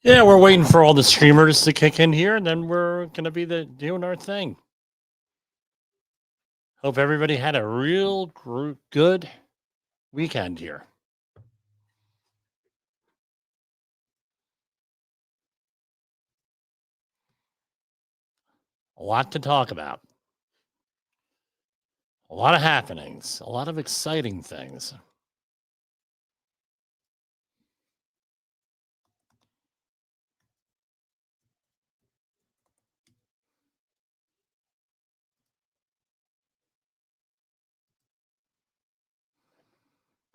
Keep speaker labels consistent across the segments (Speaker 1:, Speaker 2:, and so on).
Speaker 1: Yeah, we're waiting for all the streamers to kick in here, and then we're gonna be doing our thing. Hope everybody had a real good weekend here. A lot to talk about. A lot of happenings. A lot of exciting things.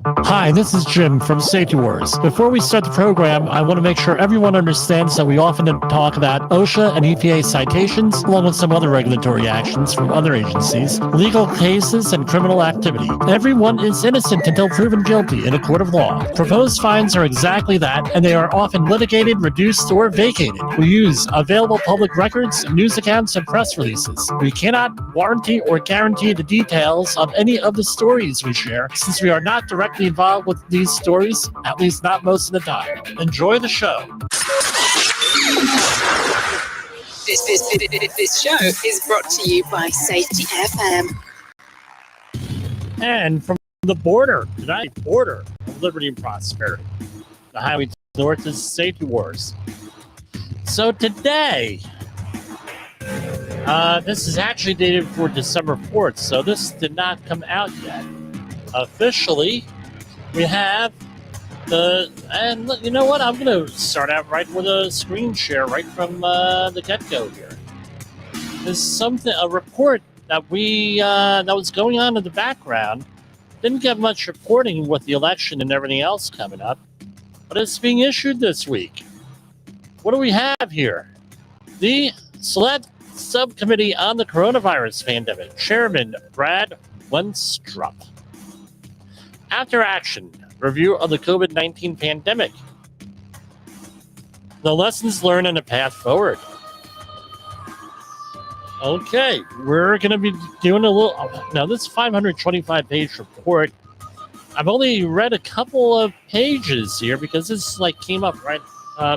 Speaker 1: Hi, this is Jim from Safety Wars. Before we start the program, I want to make sure everyone understands that we often talk about OSHA and EPA citations, along with some other regulatory actions from other agencies, legal cases, and criminal activity. Everyone is innocent until proven guilty in a court of law. Proposed fines are exactly that, and they are often litigated, reduced, or vacated. We use available public records, news accounts, and press releases. We cannot warranty or guarantee the details of any of the stories we share, since we are not directly involved with these stories, at least not most of the time. Enjoy the show.
Speaker 2: This show is brought to you by Safety FM.
Speaker 1: And from the border, tonight, border of liberty and prosperity. The highway north is Safety Wars. So today, this is actually dated for December 4th, so this did not come out yet. Officially, we have and you know what? I'm going to start out right with a screen share right from the get-go here. There's a report that that was going on in the background. Didn't get much reporting with the election and everything else coming up, but it's being issued this week. What do we have here? The Select Subcommittee on the Coronavirus Pandemic, Chairman Brad Wenstrup. After action, review of the COVID-19 pandemic. The lessons learned and a path forward. Okay, we're going to be doing a little... Now, this 525-page report, I've only read a couple of pages here because this came up right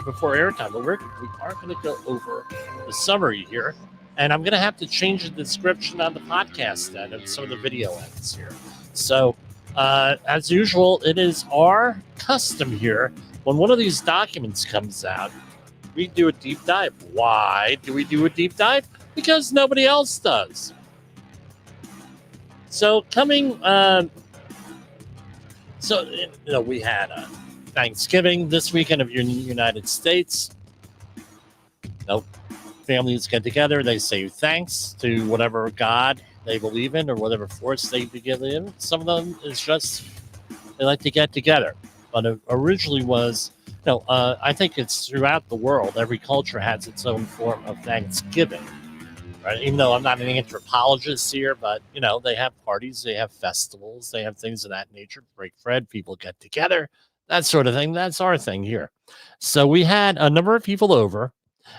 Speaker 1: before airtime, but we are going to go over the summary here, and I'm going to have to change the description on the podcast then and some of the video ends here. So, as usual, it is our custom here. When one of these documents comes out, we do a deep dive. Why do we do a deep dive? Because nobody else does. So we had Thanksgiving this weekend of United States. Families get together. They say thanks to whatever God they believe in or whatever force they believe in. Some of them is just they like to get together. But it originally was, I think it's throughout the world. Every culture has its own form of Thanksgiving, right? Even though I'm not an anthropologist here, but they have parties, they have festivals, they have things of that nature. Break bread, people get together, that sort of thing. That's our thing here. So we had a number of people over,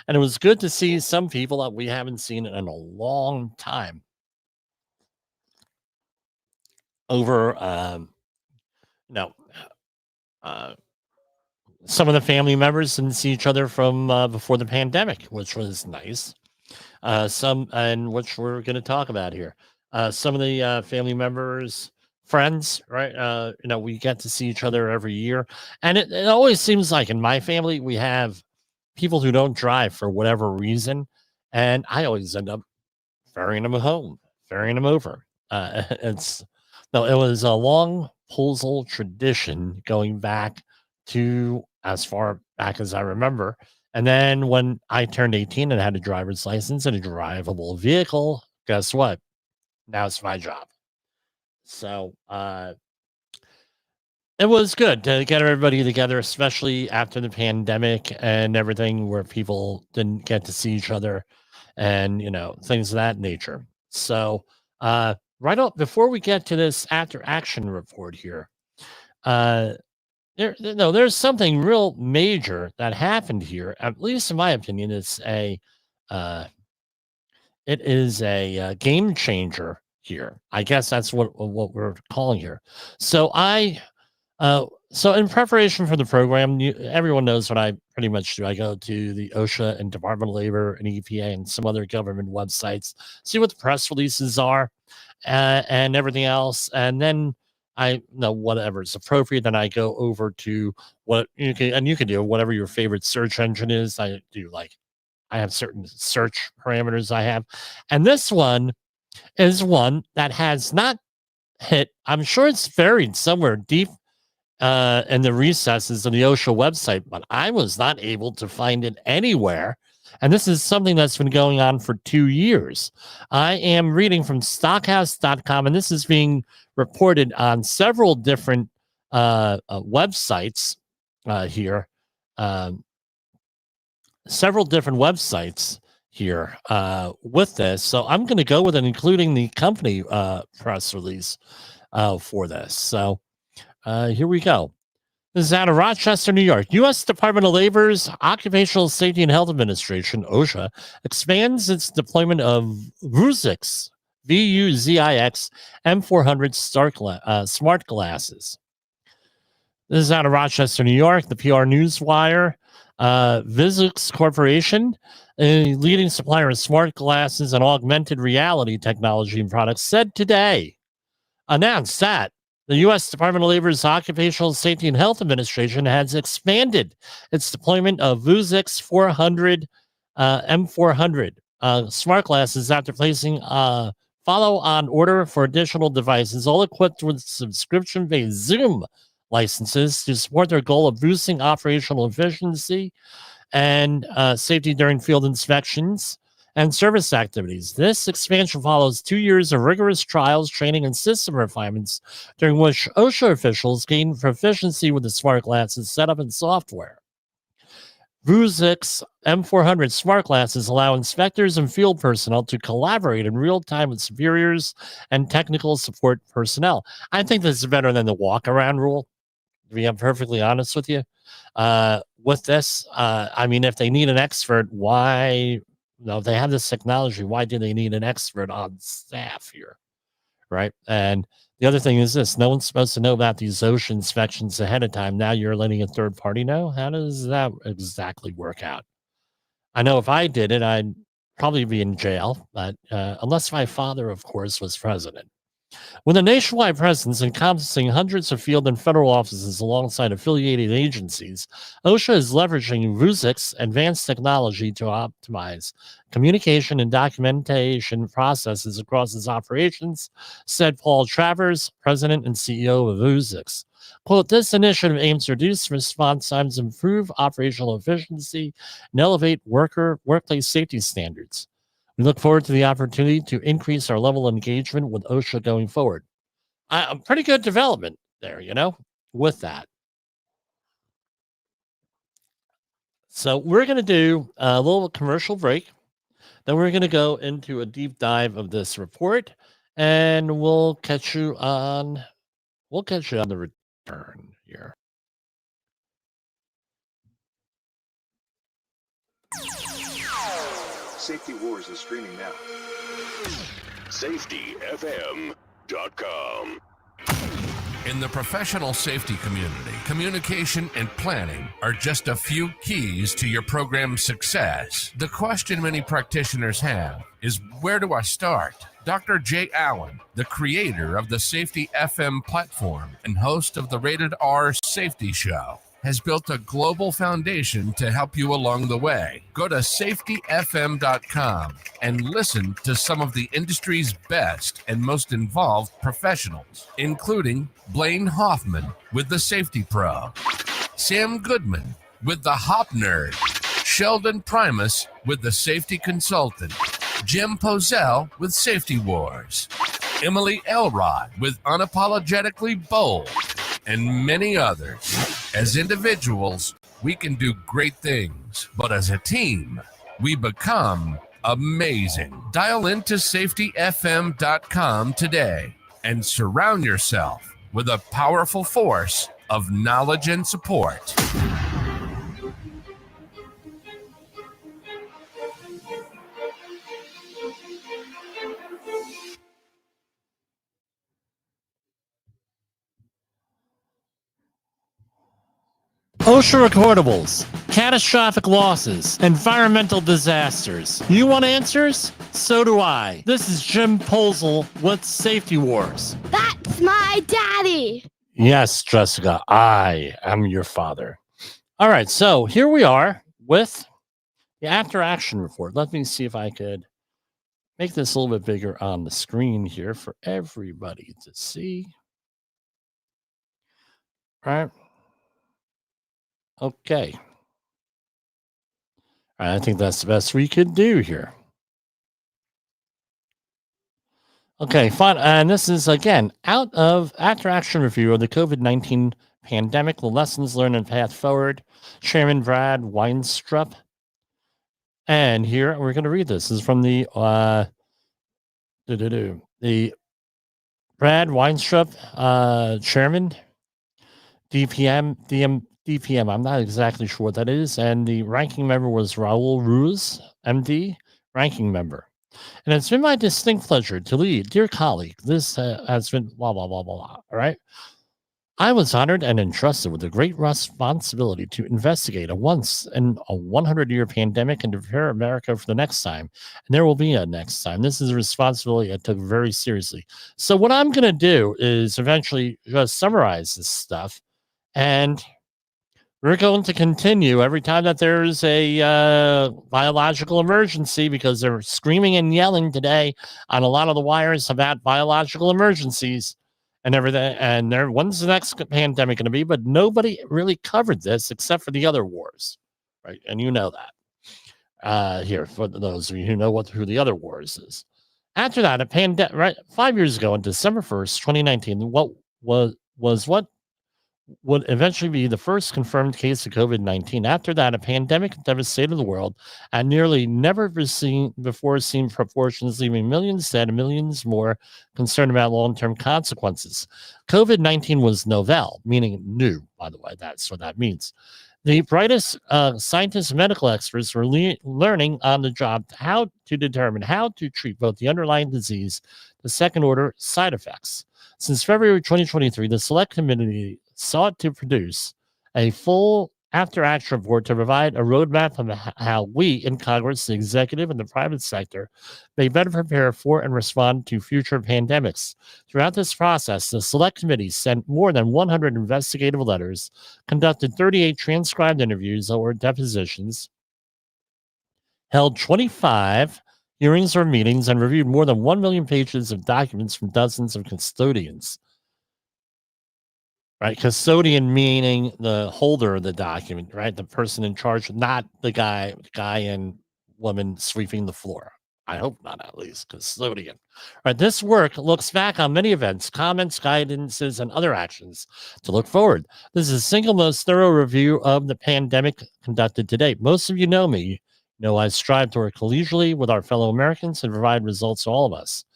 Speaker 1: and it was good to see some people that we haven't seen in a long time. Over, some of the family members didn't see each other from before the pandemic, which was nice. Which we're going to talk about here. Some of the family members, friends, right? We get to see each other every year, and it always seems like in my family we have people who don't drive for whatever reason, and I always end up ferrying them home, ferrying them over. It was a long postal tradition going back to as far back as I remember. And then when I turned 18 and had a driver's license and a drivable vehicle, guess what? Now it's my job. So it was good to get everybody together, especially after the pandemic and everything where people didn't get to see each other and, things of that nature. So right up before we get to this after action report here, there's something real major that happened here. At least in my opinion, it is a game changer here. I guess that's what we're calling here. So I So in preparation for the program, everyone knows what I pretty much do. I go to the OSHA and Department of Labor and EPA and some other government websites, see what the press releases are, and everything else, and then I know whatever is appropriate. Then I go over to what you can do whatever your favorite search engine is. I have certain search parameters I have, and this one is one that has not hit. I'm sure it's buried somewhere deep in the recesses of the OSHA website, but I was not able to find it anywhere. And this is something that's been going on for 2 years. I am reading from stockhouse.com, and this is being reported on several different websites here. Um, Several different websites here with this. So I'm going to go with it, including the company press release for this. So here we go. This is out of Rochester, New York. U.S. Department of Labor's Occupational Safety and Health Administration, OSHA, expands its deployment of VUZIX, VUZIX M400 smart glasses. This is out of Rochester, New York. The PR Newswire. VUZIX Corporation, a leading supplier of smart glasses and augmented reality technology and products, said today, announced that the U.S. Department of Labor's Occupational Safety and Health Administration has expanded its deployment of VUZIX 400 M400 smart glasses after placing a follow-on order for additional devices, all equipped with subscription-based Zoom licenses to support their goal of boosting operational efficiency and safety during field inspections and service activities. This expansion follows 2 years of rigorous trials, training, and system refinements, during which OSHA officials gained proficiency with the smart glasses setup and software. VUZIX M400 smart glasses allow inspectors and field personnel to collaborate in real time with superiors and technical support personnel. I think this is better than the walk around rule, to be perfectly honest with you. With this, I mean, if they need an expert, why? If they have this technology, why do they need an expert on staff here? Right. And the other thing is this: no one's supposed to know about these OSHA inspections ahead of time. Now you're letting a third party know. How does that exactly work out? I know if I did it, I'd probably be in jail, but unless my father, of course, was president. With a nationwide presence encompassing hundreds of field and federal offices alongside affiliated agencies, OSHA is leveraging VUZIX advanced technology to optimize communication and documentation processes across its operations, said Paul Travers, president and CEO of VUZIX. Quote, this initiative aims to reduce response times, improve operational efficiency, and elevate workplace safety standards. We look forward to the opportunity to increase our level of engagement with OSHA going forward. A pretty good development there, with that. So we're going to do a little commercial break. Then we're going to go into a deep dive of this report, and we'll catch you on the return here.
Speaker 3: Safety Wars is streaming now.
Speaker 4: SafetyFM.com. In the professional safety community, communication and planning are just a few keys to your program's success. The question many practitioners have is, where do I start? Dr. Jay Allen, the creator of the Safety FM platform and host of the Rated R Safety Show, has built a global foundation to help you along the way. Go to safetyfm.com and listen to some of the industry's best and most involved professionals, including Blaine Hoffman with the Safety Pro, Sam Goodman with the Hop Nerd, Sheldon Primus with the Safety Consultant, Jim Pozell with Safety Wars, Emily Elrod with Unapologetically Bold, and many others. As individuals, we can do great things, but as a team, we become amazing. Dial into safetyfm.com today and surround yourself with a powerful force of knowledge and support.
Speaker 1: OSHA recordables, catastrophic losses, environmental disasters. You want answers? So do I. This is Jim Posel with Safety Wars.
Speaker 5: That's my daddy.
Speaker 1: Yes, Jessica, I am your father. All right, so here we are with the after action report. Let me see if I could make this a little bit bigger on the screen here for everybody to see. All right. Okay. All right, I think that's the best we could do here. Okay, fine. And this is, again, out of after action review of the COVID-19 pandemic, the lessons learned and path forward. Chairman Brad Weinstrup. And here we're going to read this. This is from the Brad Weinstrup, Chairman, DPM. I'm not exactly sure what that is. And the ranking member was Raul Ruiz, MD, ranking member. And it's been my distinct pleasure to lead, dear colleague. This has been blah, blah, blah, blah, blah. All right. I was honored and entrusted with the great responsibility to investigate a once in a 100-year pandemic and to prepare America for the next time. And there will be a next time. This is a responsibility I took very seriously. So what I'm going to do is eventually just summarize this stuff. And we're going to continue every time that there's a biological emergency, because they're screaming and yelling today on a lot of the wires about biological emergencies and everything. And when's the next pandemic going to be? But nobody really covered this except for the other wars, right? And you know that. Here, for those of you who know who the other wars is. After that, a pandemic, right? 5 years ago, on December 1st, 2019, what would eventually be the first confirmed case of COVID-19. After that, a pandemic devastated the world at nearly never before seen proportions, leaving millions dead and millions more concerned about long-term consequences. COVID-19 was novel, meaning new, by the way. That's what that means. The brightest scientists and medical experts were learning on the job how to determine how to treat both the underlying disease, the second-order side effects. Since February 2023, the Select Committee sought to produce a full after-action report to provide a roadmap of how we in Congress, the executive, and the private sector may better prepare for and respond to future pandemics. Throughout this process, the Select Committee sent more than 100 investigative letters, conducted 38 transcribed interviews or depositions, held 25 hearings or meetings, and reviewed more than 1 million pages of documents from dozens of custodians. Right, custodian meaning the holder of the document, right? The person in charge, not the guy and woman sweeping the floor. I hope not, at least. Custodian. Right, this work looks back on many events, comments, guidances, and other actions to look forward. This is the single most thorough review of the pandemic conducted to date. Most of you know me. You know I strive to work collegially with our fellow Americans and provide results to all of us.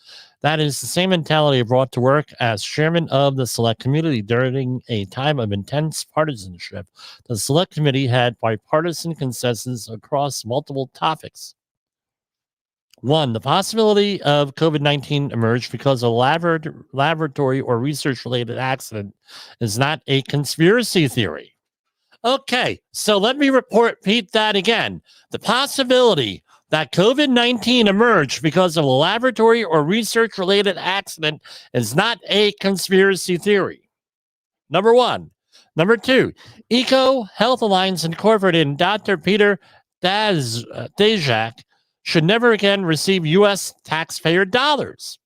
Speaker 1: That is the same mentality I brought to work as chairman of the Select Committee during a time of intense partisanship. The Select Committee had bipartisan consensus across multiple topics. 1, the possibility of COVID-19 emerged because a laboratory or research-related accident is not a conspiracy theory. Okay, so let me repeat that again. The possibility that COVID-19 emerged because of a laboratory or research-related accident is not a conspiracy theory. Number 1. Number 2, Eco Health Alliance Incorporated and Dr. Peter Daszak should never again receive U.S. taxpayer dollars.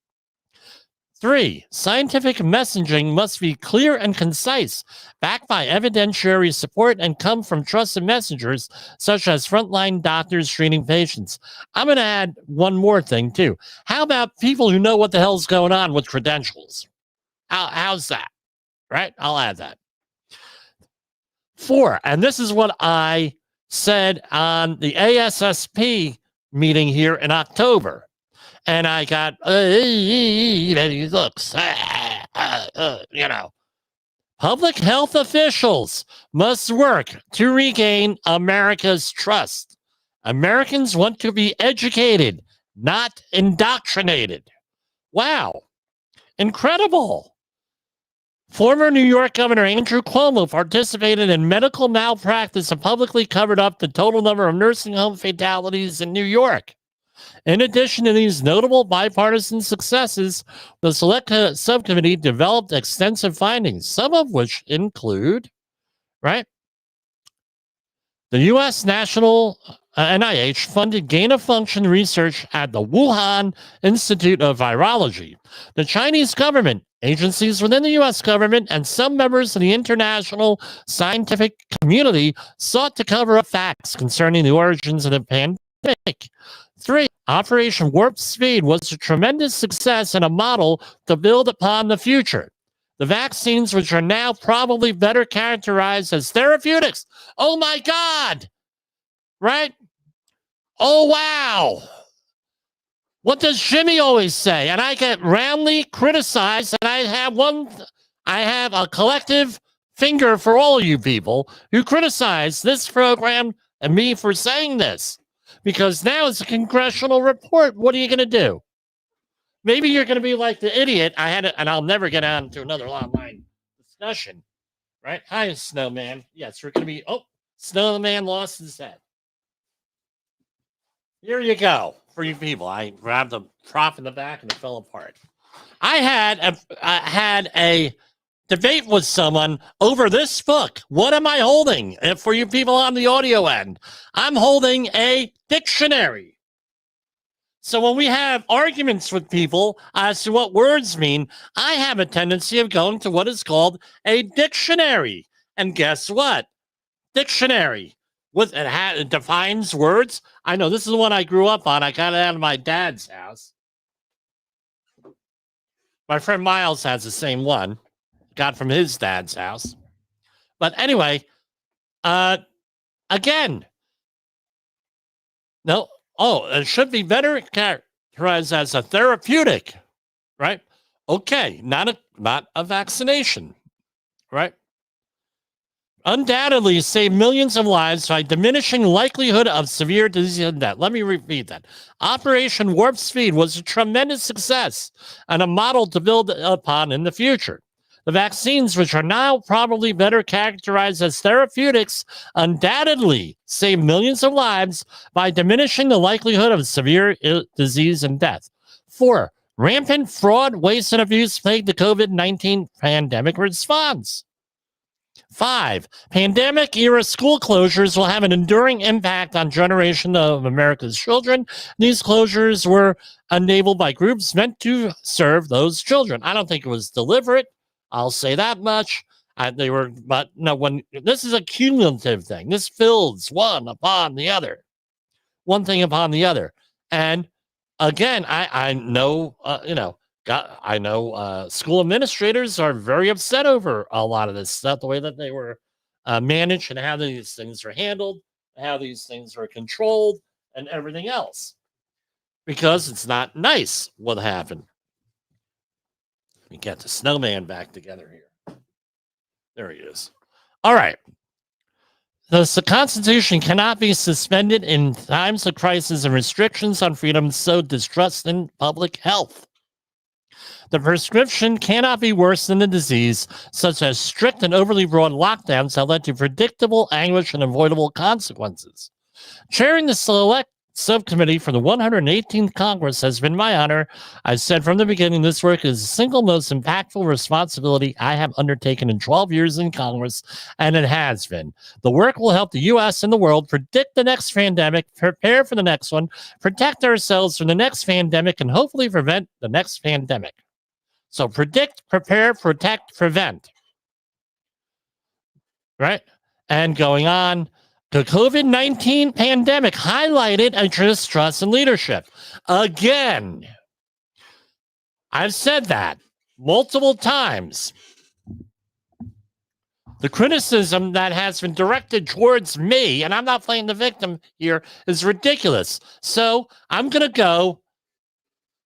Speaker 1: 3, scientific messaging must be clear and concise, backed by evidentiary support, and come from trusted messengers such as frontline doctors treating patients. I'm going to add one more thing, too. How about people who know what the hell's going on with credentials? How's that? Right? I'll add that. 4, and this is what I said on the ASSP meeting here in October. And I got, looks, public health officials must work to regain America's trust. Americans want to be educated, not indoctrinated. Wow. Incredible. Former New York Governor Andrew Cuomo participated in medical malpractice and publicly covered up the total number of nursing home fatalities in New York. In addition to these notable bipartisan successes, the Select Subcommittee developed extensive findings, some of which include, right, the U.S. National NIH funded gain-of-function research at the Wuhan Institute of Virology. The Chinese government, agencies within the U.S. government, and some members of the international scientific community sought to cover up facts concerning the origins of the pandemic. 3. Operation Warp Speed was a tremendous success and a model to build upon the future. The vaccines, which are now probably better characterized as therapeutics. Oh my God! Right? Oh wow! What does Jimmy always say? And I get roundly criticized, and I have a collective finger for all you people who criticize this program and me for saying this. Because now it's a congressional report. What are you going to do? Maybe you're going to be like the idiot. And I'll never get on to another online discussion. Right? Hi, Snowman. Yes, we're going to be. Oh, Snowman lost his head. Here you go for you people. I grabbed the prop in the back and it fell apart. I had a debate with someone over this book. What am I holding? And for you people on the audio end, I'm holding a dictionary. So when we have arguments with people as to what words mean, I have a tendency of going to what is called a dictionary. And guess what? Dictionary. It defines words. I know this is the one I grew up on. I got it out of my dad's house. My friend Miles has the same one. Got from his dad's house. But anyway, again, no. Oh, it should be better characterized as a therapeutic, right? Okay, not a vaccination, right? Undoubtedly save millions of lives by diminishing likelihood of severe disease and death. Let me repeat that. Operation Warp Speed was a tremendous success and a model to build upon in the future. The vaccines, which are now probably better characterized as therapeutics, undoubtedly save millions of lives by diminishing the likelihood of severe disease and death. 4. Rampant fraud, waste, and abuse plagued the COVID-19 pandemic response. 5. Pandemic-era school closures will have an enduring impact on generation of America's children. These closures were enabled by groups meant to serve those children. I don't think it was deliberate. I'll say that much. But no, when this is a cumulative thing, this builds one upon the other, one thing upon the other. And again, I know, I know school administrators are very upset over a lot of this stuff, the way that they were managed and how these things are handled, how these things are controlled, and everything else, because it's not nice what happened. Let me get the Snowman back together here. There he is. All right. The Constitution cannot be suspended in times of crisis, and restrictions on freedom sow distrust in public health. The prescription cannot be worse than the disease, such as strict and overly broad lockdowns that led to predictable anguish and avoidable consequences. Chairing the Select Subcommittee for the 118th Congress has been my honor. I said from the beginning, this work is the single most impactful responsibility I have undertaken in 12 years in Congress, and it has been. The work will help the U.S. and the world predict the next pandemic, prepare for the next one, protect ourselves from the next pandemic, and hopefully prevent the next pandemic. So predict, prepare, protect, prevent. Right? And going on, the COVID-19 pandemic highlighted a distrust in leadership. Again, I've said that multiple times. The criticism that has been directed towards me, and I'm not playing the victim here, is ridiculous. So I'm going to go,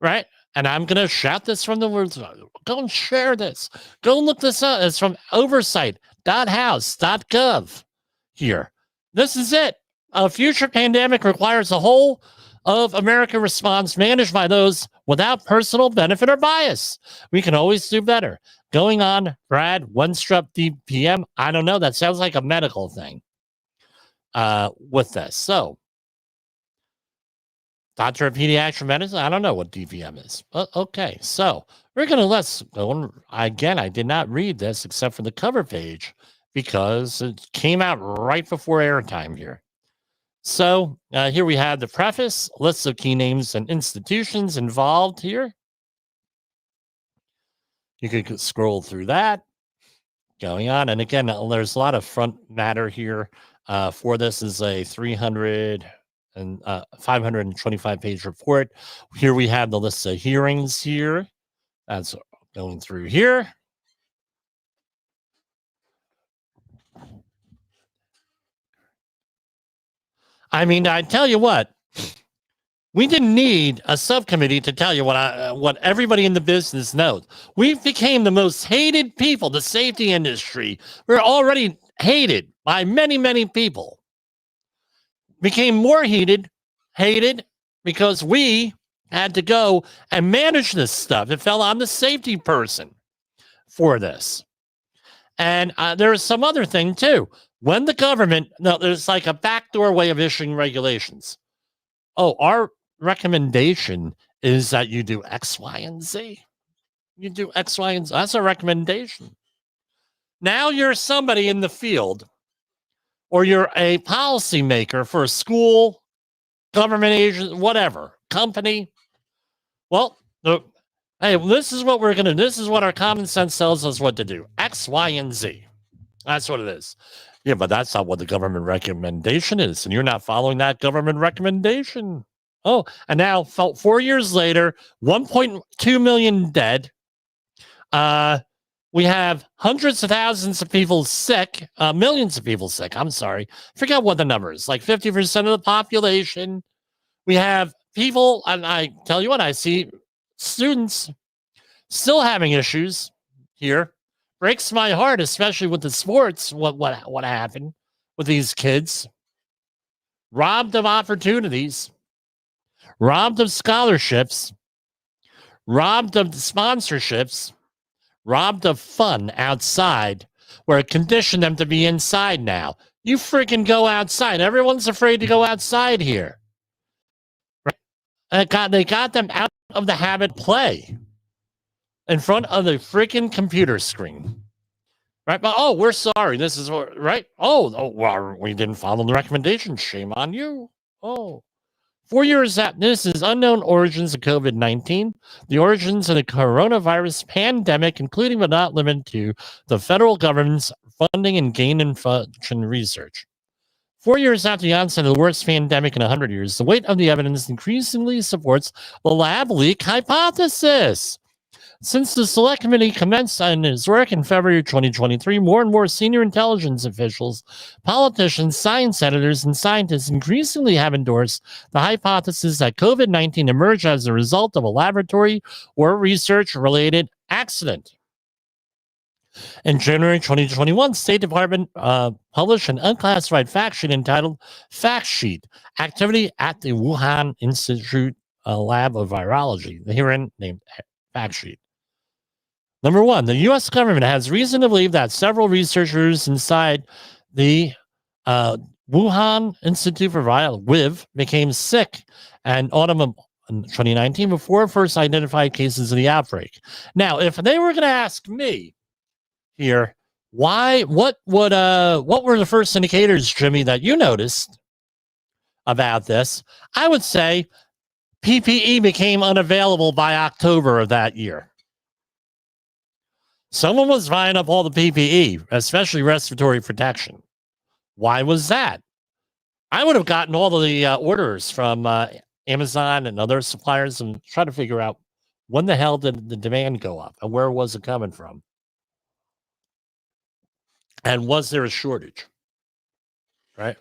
Speaker 1: right? And I'm going to shout this from the words. Go and share this. Go and look this up. It's from oversight.house.gov here. This is it. A future pandemic requires a whole of American response managed by those without personal benefit or bias. We can always do better. Going on, Brad, one strep DPM. I don't know. That sounds like a medical thing with this. So, Doctor of Pediatric Medicine, I don't know what DPM is. Okay, so we're going to let's go on. Again, I did not read this except for the cover page because it came out right before airtime here. So here we have the preface, lists of key names and institutions involved here. You could scroll through that. Going on. And again, there's a lot of front matter here. For this is a 525 page report. Here we have the list of hearings here. That's going through here. I mean, I tell you what, we didn't need a subcommittee to tell you what everybody in the business knows. We became the most hated people, the safety industry. We're already hated by many, many people. Became more hated because we had to go and manage this stuff. It fell on the safety person for this. And there's some other thing too. When the government, there's like a backdoor way of issuing regulations. Oh, our recommendation is that you do X, Y, and Z. You do X, Y, and Z. That's a recommendation. Now you're somebody in the field, or you're a policymaker for a school, government agency, whatever, company. Well, hey, this is what we're going to do. This is what our common sense tells us what to do. X, Y, and Z. That's what it is. Yeah, but that's not what the government recommendation is. And you're not following that government recommendation. Oh, and now 4 years later, 1.2 million dead. We have hundreds of thousands of people sick, millions of people sick. I'm sorry. Forget what the number is, like 50% of the population. We have people, and I tell you what, I see students still having issues here. Breaks my heart, especially with the sports, what happened with these kids. Robbed of opportunities, robbed of scholarships, robbed of sponsorships, robbed of fun outside, where it conditioned them to be inside now. You freaking go outside. Everyone's afraid to go outside here. Right? They got them out of the habit play in front of the freaking computer screen. Right? But, oh, we're sorry. This is right. Oh, well, we didn't follow the recommendation. Shame on you. Oh. 4 years out, this is unknown origins of COVID-19, the origins of the coronavirus pandemic, including but not limited to the federal government's funding and gain-in-function research. 4 years after the onset of the worst pandemic in 100 years, the weight of the evidence increasingly supports the lab leak hypothesis. Since the Select Committee commenced on its work in February 2023, more and more senior intelligence officials, politicians, science editors, and scientists increasingly have endorsed the hypothesis that COVID-19 emerged as a result of a laboratory or research-related accident. In January 2021, State Department published an unclassified fact sheet entitled Fact Sheet, Activity at the Wuhan Institute Lab of Virology, herein named Fact Sheet. Number one, the U.S. government has reason to believe that several researchers inside the Wuhan Institute for Virology, WIV, became sick in autumn of 2019 before first identified cases of the outbreak. Now, if they were going to ask me here, what were the first indicators, Jimmy, that you noticed about this? I would say PPE became unavailable by October of that year. Someone was buying up all the PPE, especially respiratory protection. Why was that? I would have gotten all of the orders from Amazon and other suppliers and try to figure out when the hell did the demand go up and where was it coming from? And was there a shortage? Right?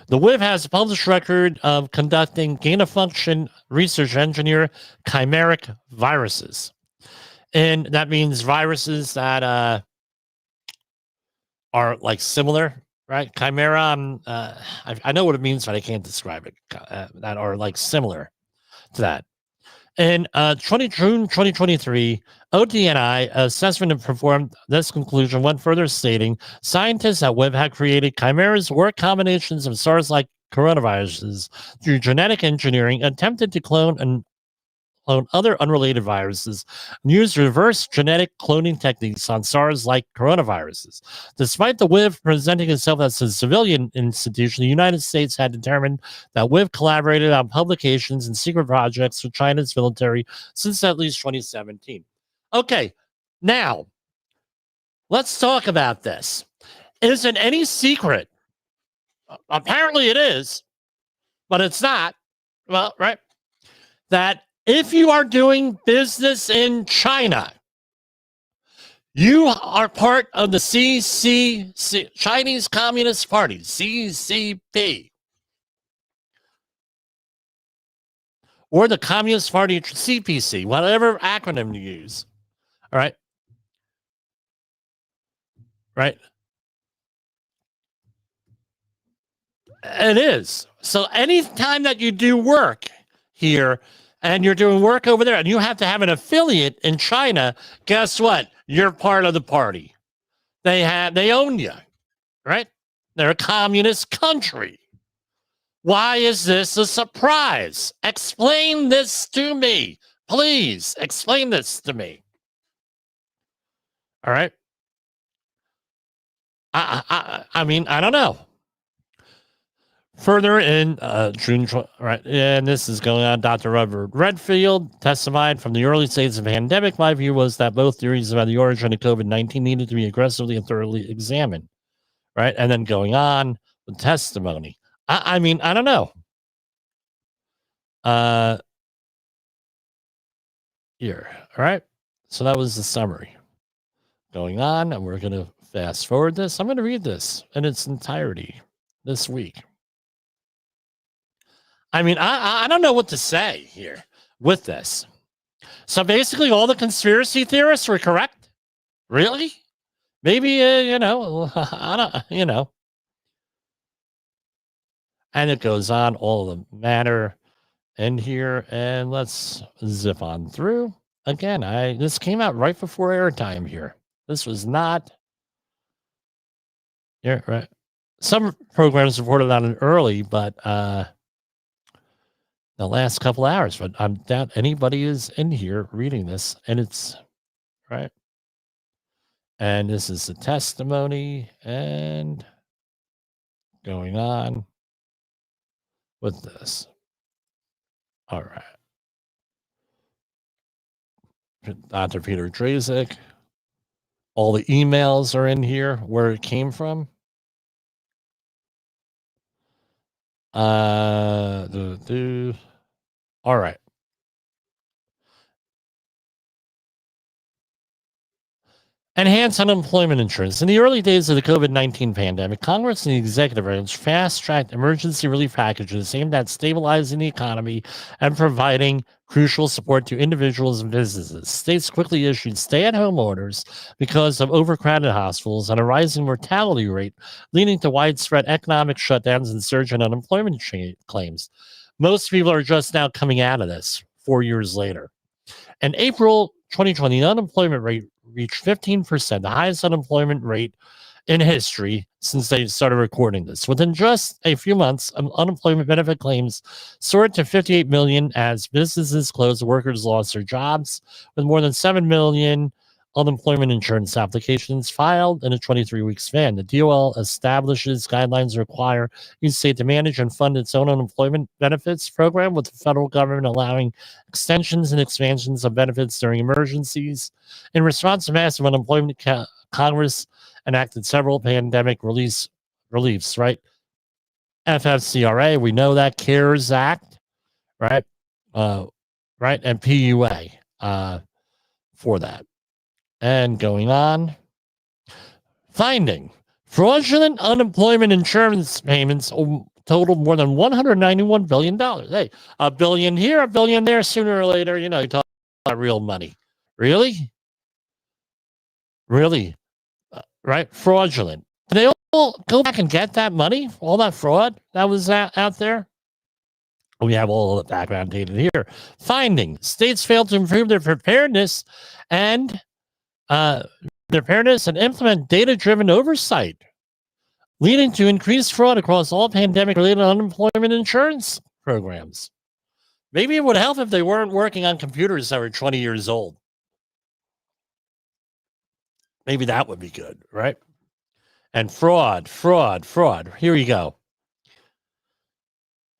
Speaker 1: The WIV has a published record of conducting gain-of-function research engineer chimeric viruses. And that means viruses that are like similar right? Chimera, I know what it means, but I can't describe it. That are like similar to that. In June 2023, ODNI assessment performed this conclusion went further, stating scientists at WIV had created chimeras or combinations of SARS-like coronaviruses through genetic engineering, attempted to clone other unrelated viruses, and used reverse genetic cloning techniques on SARS-like coronaviruses. Despite the WIV presenting itself as a civilian institution, the United States had determined that WIV collaborated on publications and secret projects with China's military since at least 2017. Okay, now let's talk about this. Isn't any secret? Apparently it is, but it's not. Well, right? That if you are doing business in China, you are part of the CCC, Chinese Communist Party, CCP, or the Communist Party, CPC, whatever acronym you use. All right. Right. It is. So anytime that you do work here and you're doing work over there and you have to have an affiliate in China, guess what? You're part of the party. They own you, right? They're a communist country. Why is this a surprise? Explain this to me. Please explain this to me. All right. I mean, I don't know. Further in June, right, and this is going on. Dr. Robert Redfield testified from the early stages of the pandemic. My view was that both theories about the origin of COVID-19 needed to be aggressively and thoroughly examined, right? And then going on with testimony. I mean, I don't know. Here, all right. So that was the summary. Going on, and we're going to fast forward this. I'm going to read this in its entirety this week. I mean, I don't know what to say here with this. So basically, all the conspiracy theorists were correct. Really? Maybe I don't. And it goes on all the matter in here, and let's zip on through. Again, this came out right before airtime here. This was not. Yeah, right. Some programs reported on it early, but the last couple hours, but I doubt anybody is in here reading this, and it's right. And this is the testimony and going on with this. All right. Dr. Peter Drazek. All the emails are in here where it came from. All right. Enhance unemployment insurance. In the early days of the COVID-19 pandemic, Congress and the executive branch fast-tracked emergency relief packages aimed at stabilizing the economy and providing crucial support to individuals and businesses. States quickly issued stay-at-home orders because of overcrowded hospitals and a rising mortality rate, leading to widespread economic shutdowns and surge in unemployment claims. Most people are just now coming out of this 4 years later. In April 2020, the unemployment rate reached 15%, the highest unemployment rate in history since they started recording this. Within just a few months, unemployment benefit claims soared to 58 million as businesses closed, workers lost their jobs, with more than 7 million unemployment insurance applications filed in a 23-week span. The DOL establishes guidelines that require each state to manage and fund its own unemployment benefits program, with the federal government allowing extensions and expansions of benefits during emergencies. In response to massive unemployment, Congress enacted several pandemic reliefs, right? FFCRA, we know that, CARES Act, right? Right, and PUA for that. And going on, finding fraudulent unemployment insurance payments totaled more than $191 billion. Hey, a billion here, a billion there. Sooner or later, you talk about real money. Really? Right? Fraudulent. They go back and get that money, all that fraud that was out there? We have all of the background data here. Finding states failed to improve their preparedness and implement data-driven oversight, leading to increased fraud across all pandemic-related unemployment insurance programs. Maybe it would help if they weren't working on computers that were 20 years old. Maybe that would be good, right? And fraud. Here we go.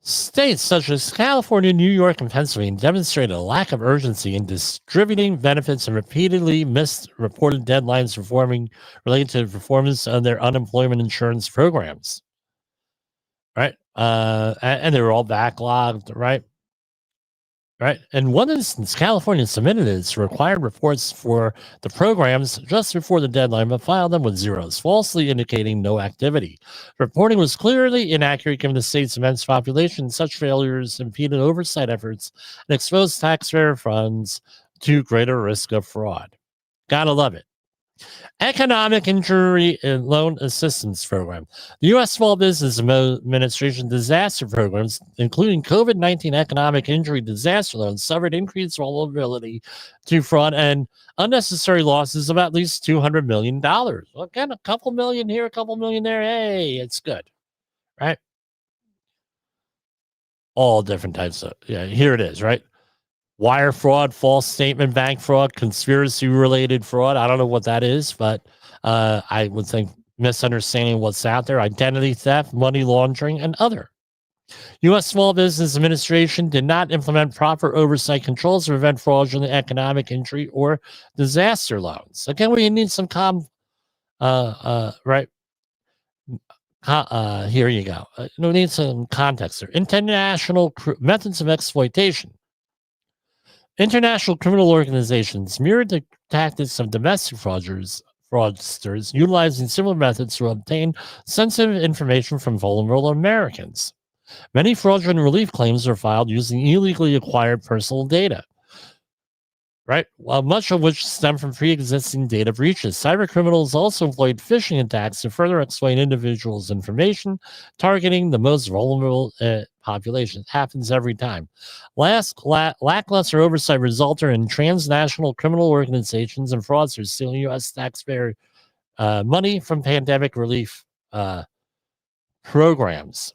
Speaker 1: States such as California, New York, and Pennsylvania demonstrated a lack of urgency in distributing benefits and repeatedly missed reported deadlines related to the performance of their unemployment insurance programs. Right? And they were all backlogged, right? Right. In one instance, California submitted its required reports for the programs just before the deadline, but filed them with zeros, falsely indicating no activity. Reporting was clearly inaccurate given the state's immense population. Such failures impeded oversight efforts and exposed taxpayer funds to greater risk of fraud. Gotta love it. Economic Injury and Loan Assistance Program. The U.S. Small Business Administration disaster programs, including COVID-19 economic injury disaster loans, suffered increased vulnerability to fraud and unnecessary losses of at least $200 million. Again, a couple million here, a couple million there. Hey, it's good, right? All different types of, here it is, right? Wire fraud, false statement, bank fraud, conspiracy-related fraud. I don't know what that is, but I would think misunderstanding what's out there, identity theft, money laundering, and other. U.S. Small Business Administration did not implement proper oversight controls to prevent fraudulent economic injury or disaster loans. Again, we need some right? Here you go. We need some context there. International methods of exploitation. International criminal organizations mirrored the tactics of domestic fraudsters, utilizing similar methods to obtain sensitive information from vulnerable Americans. Many fraudulent relief claims are filed using illegally acquired personal data, right? While much of which stem from pre-existing data breaches. Cybercriminals also employed phishing attacks to further exploit individuals' information, targeting the most vulnerable population. It happens every time. Lackluster oversight resulted in transnational criminal organizations and fraudsters stealing U.S. taxpayer money from pandemic relief programs.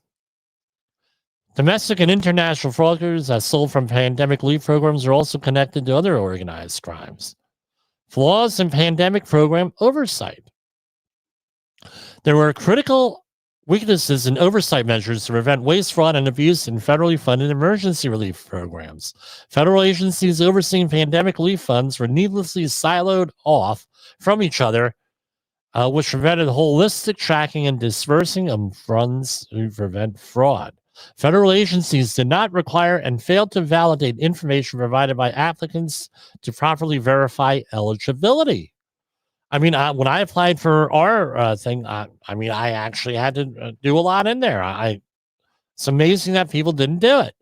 Speaker 1: Domestic and international fraudsters that sold from pandemic relief programs are also connected to other organized crimes. Flaws in pandemic program oversight. There were critical weaknesses in oversight measures to prevent waste, fraud, and abuse in federally funded emergency relief programs. Federal agencies overseeing pandemic relief funds were needlessly siloed off from each other, which prevented holistic tracking and dispersing of funds to prevent fraud. Federal agencies did not require and failed to validate information provided by applicants to properly verify eligibility. I mean, when I applied for our thing, I actually had to do a lot in there. It's amazing that people didn't do it.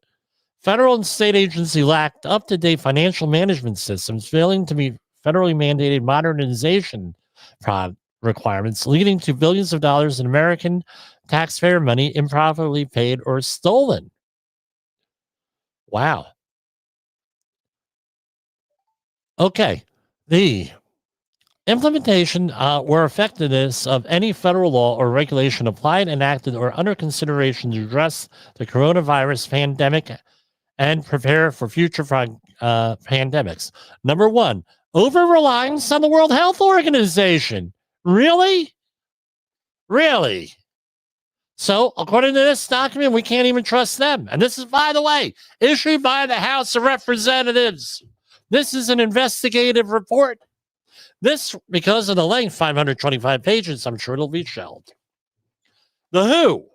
Speaker 1: Federal and state agencies lacked up-to-date financial management systems, failing to meet federally mandated modernization requirements, leading to billions of dollars in American taxpayer money improperly paid or stolen. Wow. Okay. The implementation or effectiveness of any federal law or regulation applied, enacted, or under consideration to address the coronavirus pandemic and prepare for future pandemics. Number one, over-reliance on the World Health Organization. Really? Really? So, according to this document, we can't even trust them. And this is, by the way, issued by the House of Representatives. This is an investigative report. This, because of the length, 525 pages, I'm sure it'll be shelved. The WHO,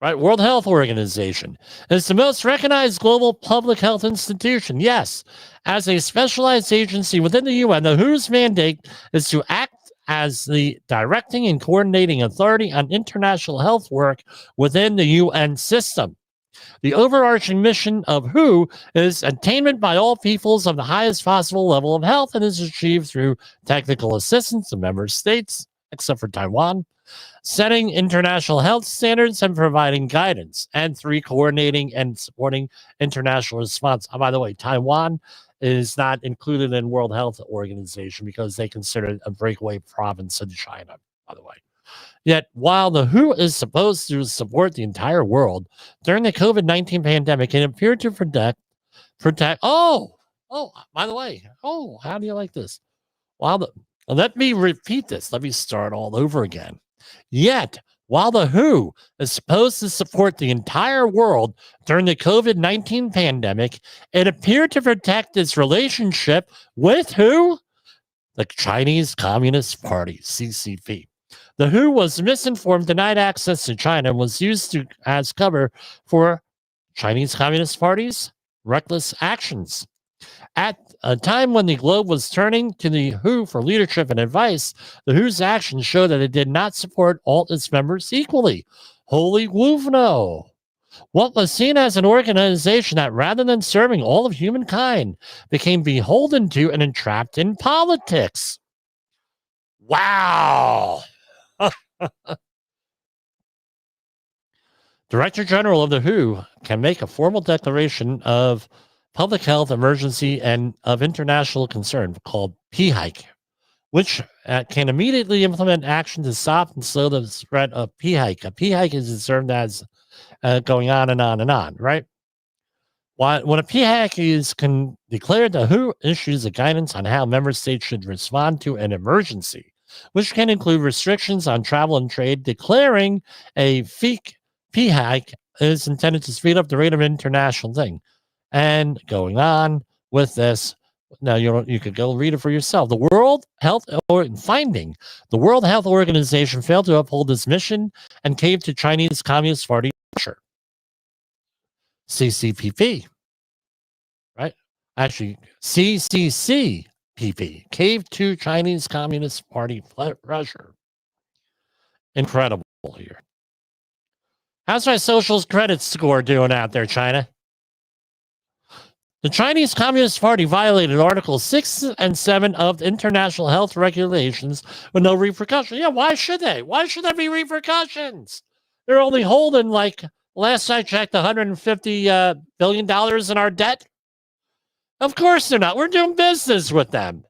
Speaker 1: right? World Health Organization, is the most recognized global public health institution. Yes, as a specialized agency within the UN, the WHO's mandate is to act as the directing and coordinating authority on international health work within the UN system. The overarching mission of WHO is attainment by all peoples of the highest possible level of health, and is achieved through technical assistance of member states, except for Taiwan, setting international health standards and providing guidance. And 3, coordinating and supporting international response. By the way, Taiwan is not included in World Health Organization because they consider it a breakaway province in China, by the way. Yet, while the WHO is supposed to support the entire world during the COVID-19 pandemic, it appeared to protect. By the way, how do you like this? Let me repeat this. Let me start all over again. Yet, while the WHO is supposed to support the entire world during the COVID-19 pandemic, it appeared to protect its relationship with who? The Chinese Communist Party, CCP. The WHO was misinformed, denied access to China, and was used as cover for Chinese Communist Party's reckless actions. At a time when the globe was turning to the WHO for leadership and advice, the WHO's actions showed that it did not support all its members equally. Holy Woofno! What was seen as an organization that, rather than serving all of humankind, became beholden to and entrapped in politics. Wow! Director General of the WHO can make a formal declaration of public health emergency and of international concern called PHIKE, which can immediately implement action to stop and slow the spread of PHIKE. A PHIKE is observed as going on and on and on, right? When a PHIKE is declared, the WHO issues a guidance on how member states should respond to an emergency, which can include restrictions on travel and trade. Declaring a PHIKE is intended to speed up the rate of international thing. And going on with this, now you could go read it for yourself. The World Health Organization failed to uphold its mission and caved to Chinese Communist Party pressure. CCPP, right? Actually, CCCPP, caved to Chinese Communist Party pressure. Incredible here. How's my social credit score doing out there, China? The Chinese Communist Party violated Articles 6 and 7 of international health regulations with no repercussions. Yeah, why should they? Why should there be repercussions? They're only holding, like, last I checked, $150 billion in our debt. Of course they're not. We're doing business with them.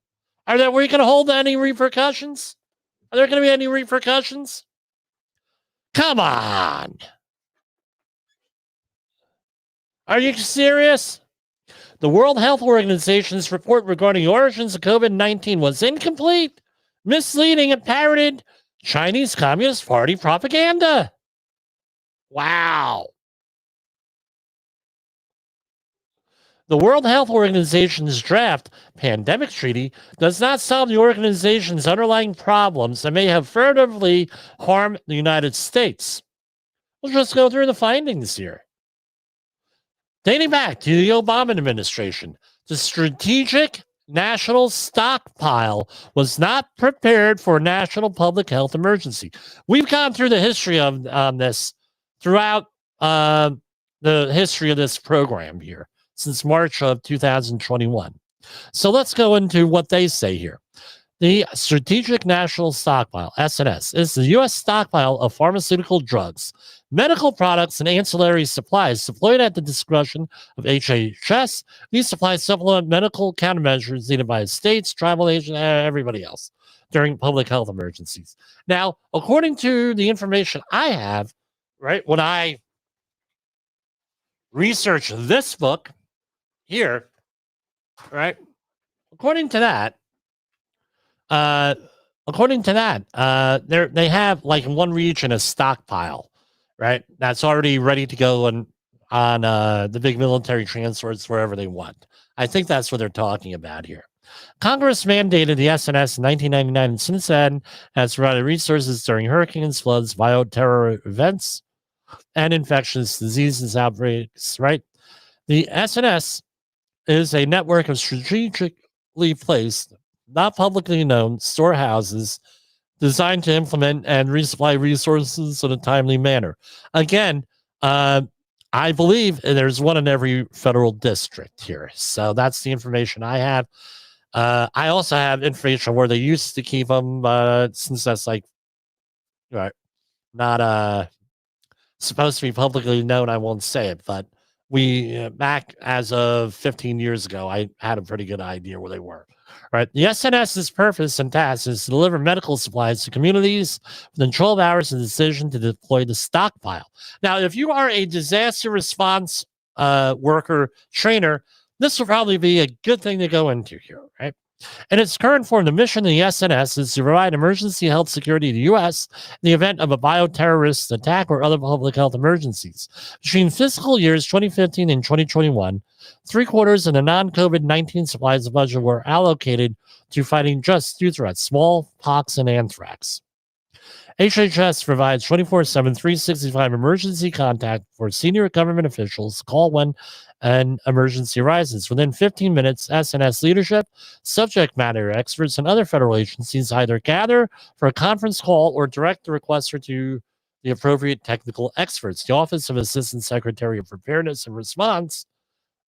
Speaker 1: We going to hold any repercussions? Are there going to be any repercussions? Come on. Are you serious? The World Health Organization's report regarding the origins of COVID-19 was incomplete, misleading, and parroted Chinese Communist Party propaganda. Wow. The World Health Organization's draft pandemic treaty does not solve the organization's underlying problems and may have furtively harmed the United States. We'll just go through the findings here. Dating back to the Obama administration, the strategic national stockpile was not prepared for a national public health emergency. We've gone through the history of this throughout the history of this program here since March of 2021. So let's go into what they say here. The Strategic National Stockpile, SNS, is the U.S. stockpile of pharmaceutical drugs, medical products, and ancillary supplies deployed at the discretion of HHS. These supplies supplement medical countermeasures needed by states, tribal agents, and everybody else during public health emergencies. Now, according to the information I have, right, when I research this book here, right, according to that, they have, like, in one region a stockpile, right? That's already ready to go on the big military transports wherever they want. I think that's what they're talking about here. Congress mandated the SNS in 1999, and since then has provided resources during hurricanes, floods, bioterror events, and infectious diseases outbreaks, right? The SNS is a network of strategically placed, not publicly known storehouses designed to implement and resupply resources in a timely manner. Again, I believe there's one in every federal district here. So that's the information I have. I also have information where they used to keep them, since that's, like, right? Not supposed to be publicly known. I won't say it, but we back as of 15 years ago, I had a pretty good idea where they were. Right. The SNS's purpose and task is to deliver medical supplies to communities within 12 hours of the decision to deploy the stockpile. Now, if you are a disaster response worker trainer, this will probably be a good thing to go into here, right? In its current form, the mission of the SNS is to provide emergency health security to the U.S. in the event of a bioterrorist attack or other public health emergencies. Between fiscal years 2015 and 2021, 3/4 of the non-COVID-19 supplies of budget were allocated to fighting just two threats, smallpox and anthrax. HHS provides 24/7, 365 emergency contact for senior government officials. Call when an emergency arises. Within 15 minutes, SNS leadership, subject matter experts, and other federal agencies either gather for a conference call or direct the requester to the appropriate technical experts. The Office of Assistant Secretary of Preparedness and Response,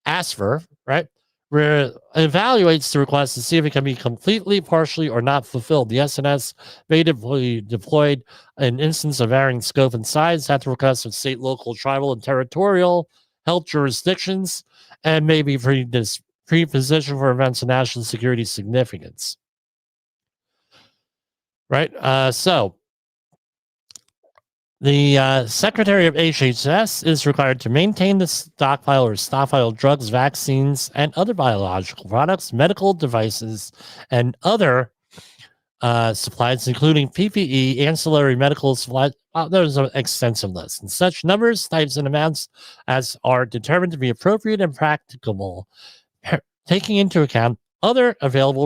Speaker 1: ASFR, right, evaluates the request to see if it can be completely, partially, or not fulfilled. The SNS may be deployed in instance of varying scope and size at the request of state, local, tribal, and territorial health jurisdictions, and may be pre-positioned for events of national security significance. Right? So the Secretary of HHS is required to maintain the stockpile or stockpile drugs, vaccines, and other biological products, medical devices, and other supplies, including PPE, ancillary medical supplies. There's an extensive list. And such numbers, types, and amounts as are determined to be appropriate and practicable, taking into account other available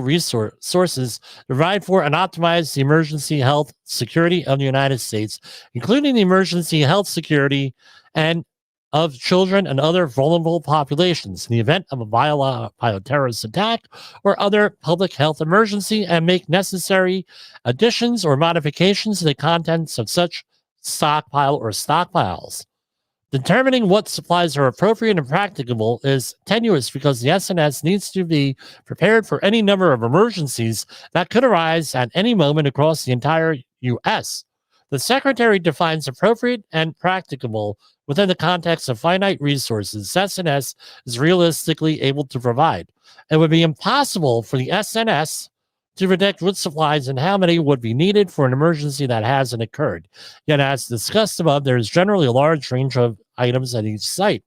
Speaker 1: sources to provide for and optimize the emergency health security of the United States, including the emergency health security and of children and other vulnerable populations in the event of a bioterrorist attack or other public health emergency, and make necessary additions or modifications to the contents of such stockpile or stockpiles. Determining what supplies are appropriate and practicable is tenuous because the SNS needs to be prepared for any number of emergencies that could arise at any moment across the entire U.S. The Secretary defines appropriate and practicable within the context of finite resources SNS is realistically able to provide. It would be impossible for the SNS to predict which supplies and how many would be needed for an emergency that hasn't occurred. Yet, as discussed above, there is generally a large range of items at each site.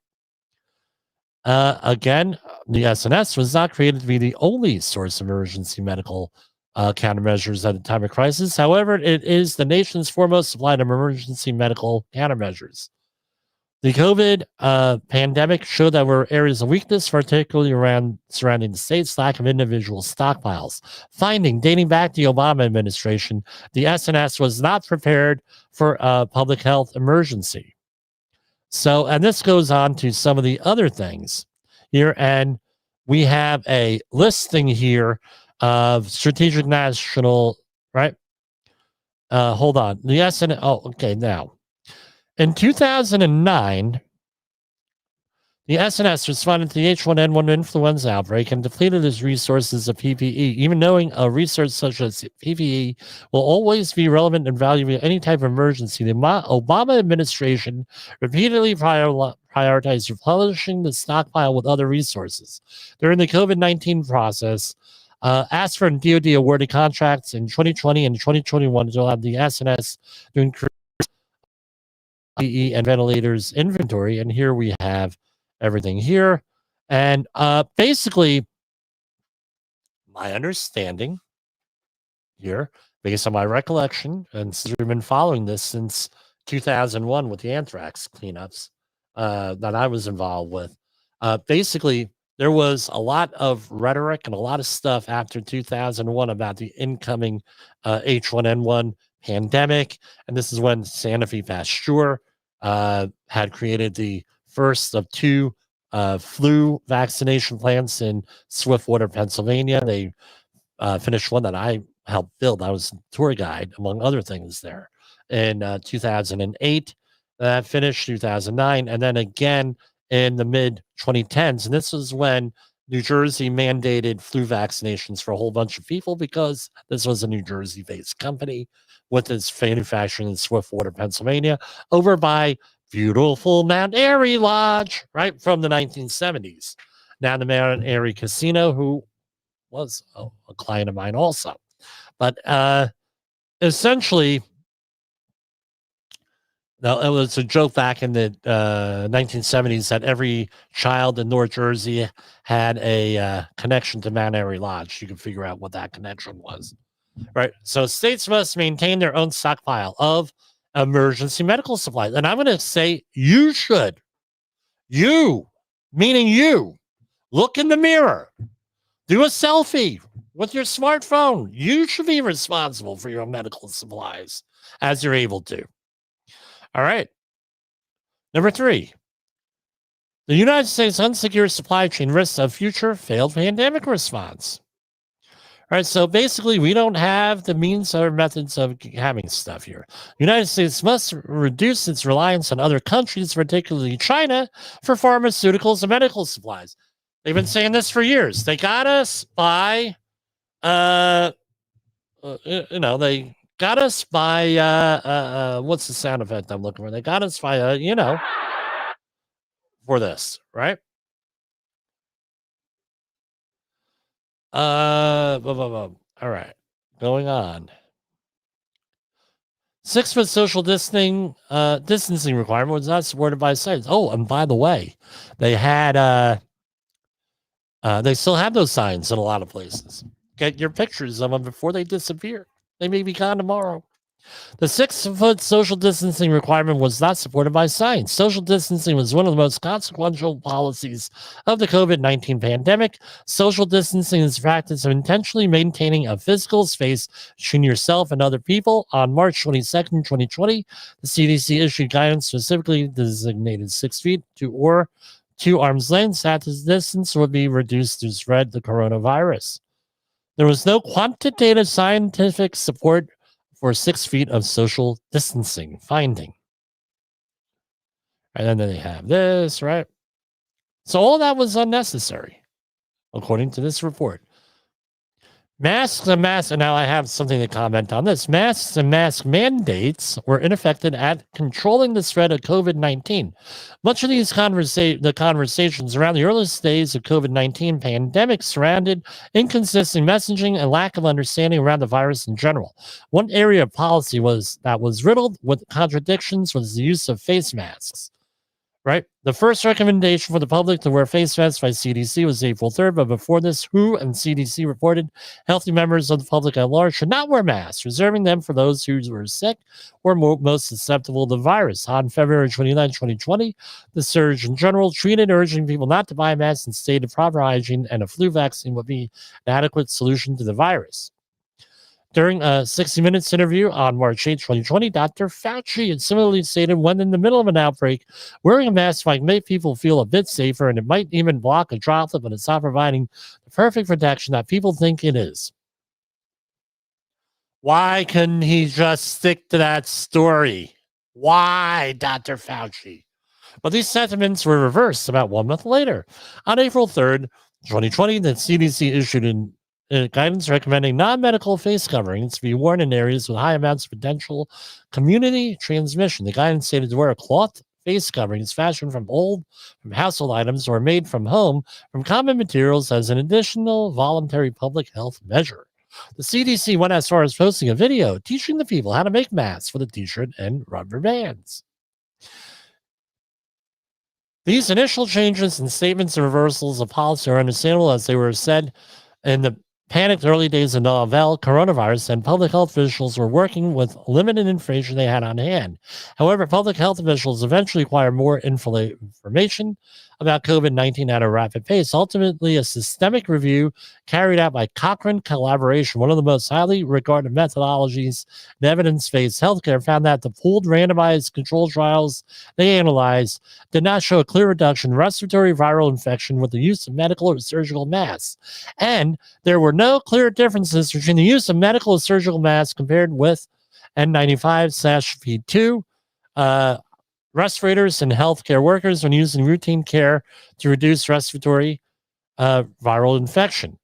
Speaker 1: Again, the SNS was not created to be the only source of emergency medical countermeasures at a time of crisis. However, it is the nation's foremost supply of emergency medical countermeasures. The COVID pandemic showed that there were areas of weakness, particularly around surrounding the states, lack of individual stockpiles. Finding dating back to the Obama administration, the SNS was not prepared for a public health emergency. So, and this goes on to some of the other things here, and we have a listing here of strategic national, right? Hold on. The SNS, oh, okay, now. In 2009, the SNS responded to the H1N1 influenza outbreak and depleted its resources of PPE, even knowing a research such as PPE will always be relevant and valuable in any type of emergency. The Obama administration repeatedly prioritized replenishing the stockpile with other resources. During the COVID-19 process, ASFR and DoD awarded contracts in 2020 and 2021 to allow the SNS to increase PPE and ventilators inventory. And here we have everything here. And basically, my understanding here, based on my recollection, and since we've been following this since 2001 with the anthrax cleanups that I was involved with, basically, there was a lot of rhetoric and a lot of stuff after 2001 about the incoming H1N1 pandemic. And this is when Sanofi Pasteur had created the first of two flu vaccination plants in Swiftwater, Pennsylvania. They finished one that I helped build. I was a tour guide, among other things, there in 2008. That finished 2009. And then again in the mid 2010s. And this was when New Jersey mandated flu vaccinations for a whole bunch of people because this was a New Jersey-based company with its manufacturing in Swiftwater, Pennsylvania, over by beautiful Mount Airy Lodge, right from the 1970s. Now the Mount Airy Casino, who was a client of mine also. But essentially, now, it was a joke back in the 1970s that every child in North Jersey had a connection to Mount Airy Lodge. You can figure out what that connection was, right? So states must maintain their own stockpile of emergency medical supplies. And I'm going to say you should. You, meaning you, look in the mirror, do a selfie with your smartphone. You should be responsible for your medical supplies as you're able to. All right. Number 3, the United States unsecure supply chain risks of future failed pandemic response. All right. So basically, we don't have the means or methods of having stuff here. The United States must reduce its reliance on other countries, particularly China, for pharmaceuticals and medical supplies. They've been saying this for years. They got us by, they got us by what's the sound effect I'm looking for? They got us by for this, right? All right, going on. 6-foot social distancing requirement was not supported by science. Oh, and by the way, they had they still have those signs in a lot of places. Get your pictures of them before they disappear. They may be gone tomorrow. The 6-foot social distancing requirement was not supported by science. Social distancing was one of the most consequential policies of the COVID-19 pandemic. Social distancing is the practice of intentionally maintaining a physical space between yourself and other people. On March 22nd, 2020, the CDC issued guidance specifically designated 6 feet or 2 arms lengths. That distance would be reduced to spread the coronavirus. There was no quantitative scientific support for 6 feet of social distancing finding. And then they have this, right? So all that was unnecessary, according to this report. Masks and now I have something to comment on this. Masks and mask mandates were ineffective at controlling the spread of COVID-19. Much of these conversations around the earliest days of COVID-19 pandemic surrounded inconsistent messaging and lack of understanding around the virus in general. One area of policy that was riddled with contradictions was the use of face masks. Right? The first recommendation for the public to wear face masks by CDC was April 3rd, but before this, WHO and CDC reported healthy members of the public at large should not wear masks, reserving them for those who were sick or most susceptible to the virus. On February 29, 2020, the Surgeon General tweeted urging people not to buy masks and stated proper hygiene and a flu vaccine would be an adequate solution to the virus. During a 60 Minutes interview on March 8, 2020, Dr. Fauci had similarly stated when in the middle of an outbreak, wearing a mask might make people feel a bit safer and it might even block a droplet, but it's not providing the perfect protection that people think it is. Why couldn't he just stick to that story? Why, Dr. Fauci? But these sentiments were reversed about 1 month later. On April 3rd, 2020, the CDC issued guidance recommending non-medical face coverings to be worn in areas with high amounts of potential community transmission. The guidance stated to wear a cloth face coverings fashioned from household items or made from home from common materials as an additional voluntary public health measure. The CDC went as far as posting a video teaching the people how to make masks with a t-shirt and rubber bands. These initial changes and statements and reversals of policy are understandable as they were said in the panicked early days of novel coronavirus, and public health officials were working with limited information they had on hand. However, public health officials eventually acquired more information about COVID-19 at a rapid pace. Ultimately, a systemic review carried out by Cochrane Collaboration, one of the most highly regarded methodologies in evidence-based healthcare, found that the pooled randomized control trials they analyzed did not show a clear reduction in respiratory viral infection with the use of medical or surgical masks. And there were no clear differences between the use of medical or surgical masks compared with N95/P2 respirators and healthcare workers when using routine care to reduce respiratory viral infection.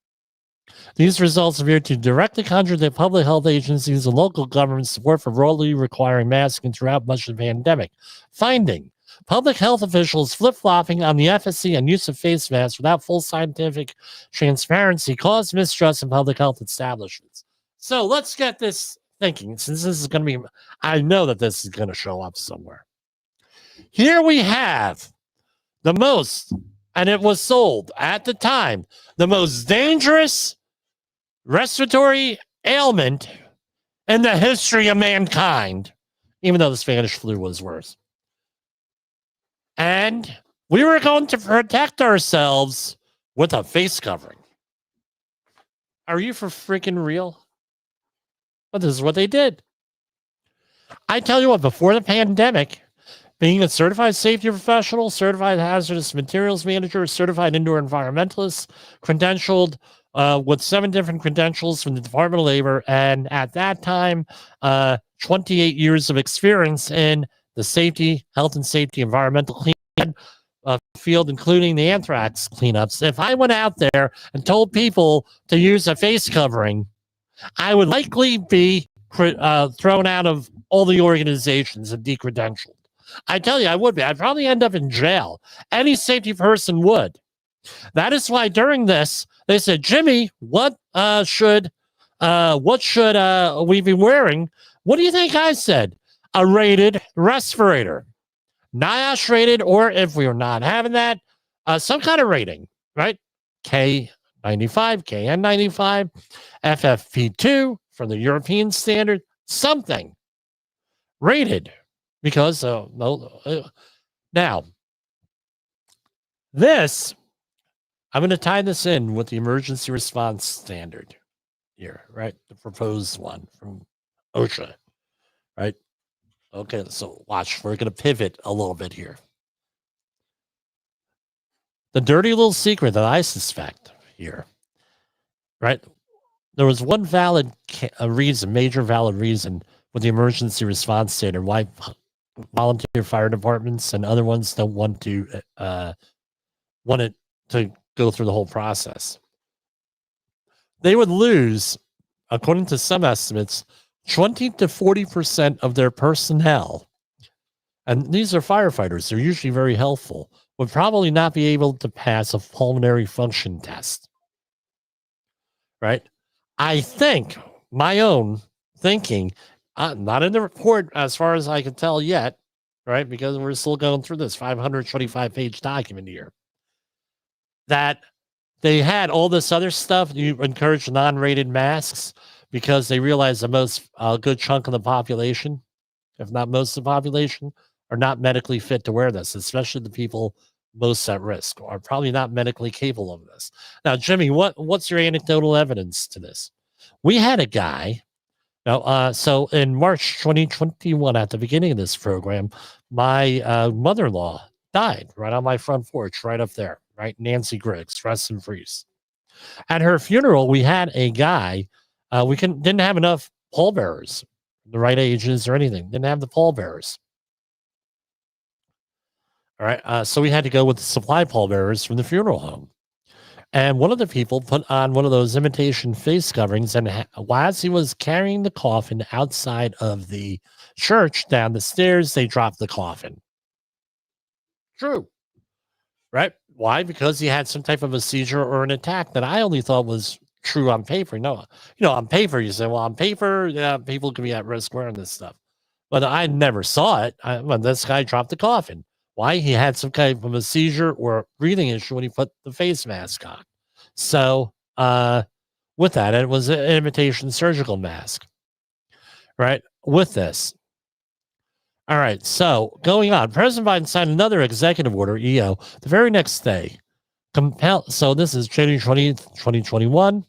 Speaker 1: These results appear to directly contradict public health agencies and local government support for broadly requiring masking throughout much of the pandemic. Finding: public health officials flip-flopping on the efficacy and use of face masks without full scientific transparency caused mistrust in public health establishments. So let's get this thinking, since this is going to be, I know that this is going to show up somewhere. Here we have the most, and it was sold at the time, the most dangerous respiratory ailment in the history of mankind, even though the Spanish flu was worse. And we were going to protect ourselves with a face covering. Are you for freaking real? But this is what they did. I tell you what, before the pandemic, being a certified safety professional, certified hazardous materials manager, certified indoor environmentalist, credentialed with 7 different credentials from the Department of Labor, and at that time, 28 years of experience in the safety, health and safety, environmental cleanup field, including the anthrax cleanups. If I went out there and told people to use a face covering, I would likely be thrown out of all the organizations and decredentialed. I tell you, I would be. I'd probably end up in jail. Any safety person would. That is why during this, they said, Jimmy, what should we be wearing? What do you think I said? A rated respirator. NIOSH rated, or if we are not having that, some kind of rating, right? K95, KN95, FFP2 from the European standard, something rated. Because, now, this, I'm going to tie this in with the emergency response standard here, right? The proposed one from OSHA, right? Okay, so watch, we're going to pivot a little bit here. The dirty little secret that I suspect here, right? There was one valid reason, major valid reason with the emergency response standard why volunteer fire departments and other ones don't want it to go through the whole process. They would lose, according to some estimates, 20 to 40% of their personnel. And these are firefighters. They're usually very helpful. Would probably not be able to pass a pulmonary function test. Right? I think, my own thinking, not in the report as far as I can tell yet, right? Because we're still going through this 525-page document here. That they had all this other stuff. You encourage non-rated masks because they realize a good chunk of the population, if not most of the population, are not medically fit to wear this, especially the people most at risk are probably not medically capable of this. Now, Jimmy, what's your anecdotal evidence to this? We had a guy. Now, so in March 2021, at the beginning of this program, my mother-in-law died right on my front porch, right up there, right? Nancy Griggs, rest in peace. At her funeral, we had a guy. We didn't have enough pallbearers, the right ages or anything. Didn't have the pallbearers. All right, so we had to go with the supply pallbearers from the funeral home. And one of the people put on one of those imitation face coverings, and as he was carrying the coffin outside of the church down the stairs, they dropped the coffin. True. Right? Why? Because he had some type of a seizure or an attack that I only thought was true on paper. No, on paper, you say, well, on paper, yeah, people can be at risk wearing this stuff. But I never saw it when this guy dropped the coffin. Why? He had some kind of a seizure or breathing issue when he put the face mask on. So with that, it was an imitation surgical mask, right? With this. All right, so going on, President Biden signed another executive order, EO, the very next day. So this is January 20th, 2021.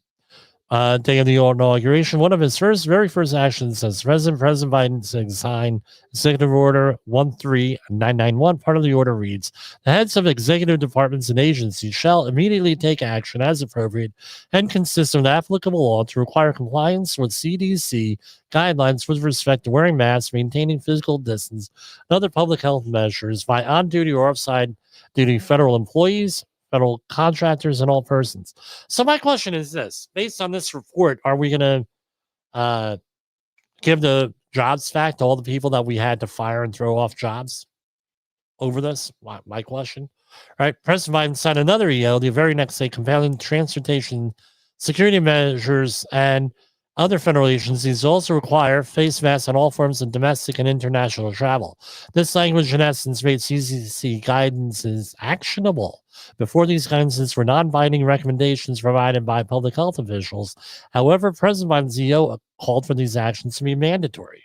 Speaker 1: Day of the inauguration. One of his very first actions as President Biden signed Executive Order 13991. Part of the order reads, the heads of executive departments and agencies shall immediately take action as appropriate and consistent with applicable law to require compliance with CDC guidelines with respect to wearing masks, maintaining physical distance, and other public health measures by on-duty or off-duty federal employees, federal contractors, and all persons. So my question is this: based on this report, are we going to give the jobs back to all the people that we had to fire and throw off jobs over this? My question. Right. President Biden signed another EO the very next day compelling transportation security measures and other federal agencies also require face masks on all forms of domestic and international travel. This language, in essence, made CDC guidances actionable. Before, these guidances were non-binding recommendations provided by public health officials. However, President Biden's EO called for these actions to be mandatory.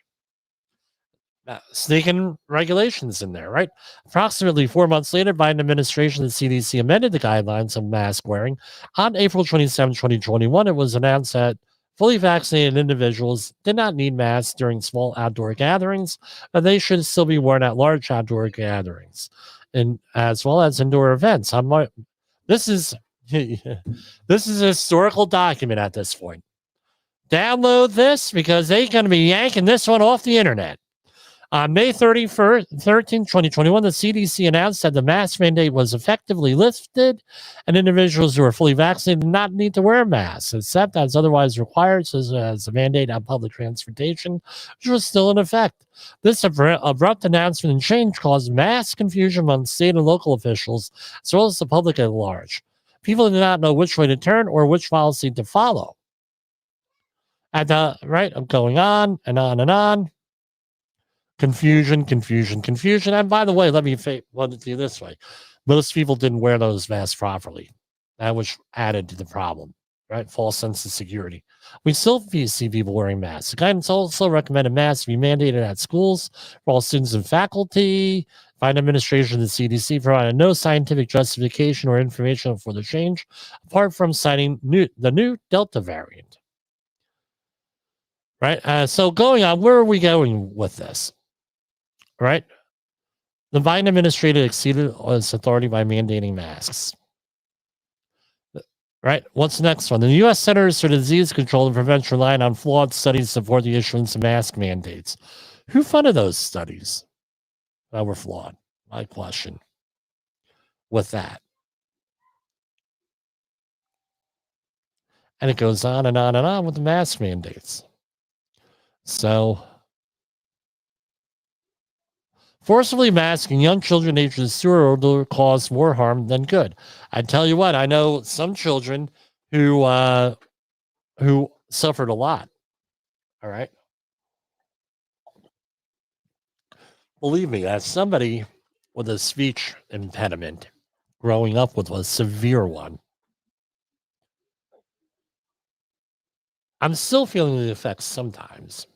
Speaker 1: Sneaking regulations in there, right? Approximately 4 months later, Biden administration and CDC amended the guidelines of mask wearing. On April 27, 2021, it was announced that fully vaccinated individuals did not need masks during small outdoor gatherings, but they should still be worn at large outdoor gatherings, and as well as indoor events. This is this is a historical document at this point. Download this because they're going to be yanking this one off the internet. On May 13, 2021, the CDC announced that the mask mandate was effectively lifted and individuals who are fully vaccinated did not need to wear masks, except as otherwise required, such as a mandate on public transportation, which was still in effect. This abrupt announcement and change caused mass confusion among state and local officials, as well as the public at large. People did not know which way to turn or which policy to follow. At the right, I'm going on and on and on. Confusion. And by the way, let me put it to you this way. Most people didn't wear those masks properly. That was added to the problem, right? False sense of security. We still see people wearing masks. The guidance also recommended masks be mandated at schools for all students and faculty. Biden administration and the CDC provided no scientific justification or information for the change, apart from citing the new Delta variant. Right? So going on, where are we going with this? Right? The Biden administration exceeded its authority by mandating masks. Right? What's the next one? The U.S. Centers for Disease Control and Prevention relied on flawed studies to support the issuance of mask mandates. Who funded those studies that were flawed? My question with that. And it goes on and on and on with the mask mandates. So, forcibly masking young children ages 2 or older cause more harm than good. I tell you what, I know some children who suffered a lot. All right. Believe me, as somebody with a speech impediment, growing up with a severe one, I'm still feeling the effects sometimes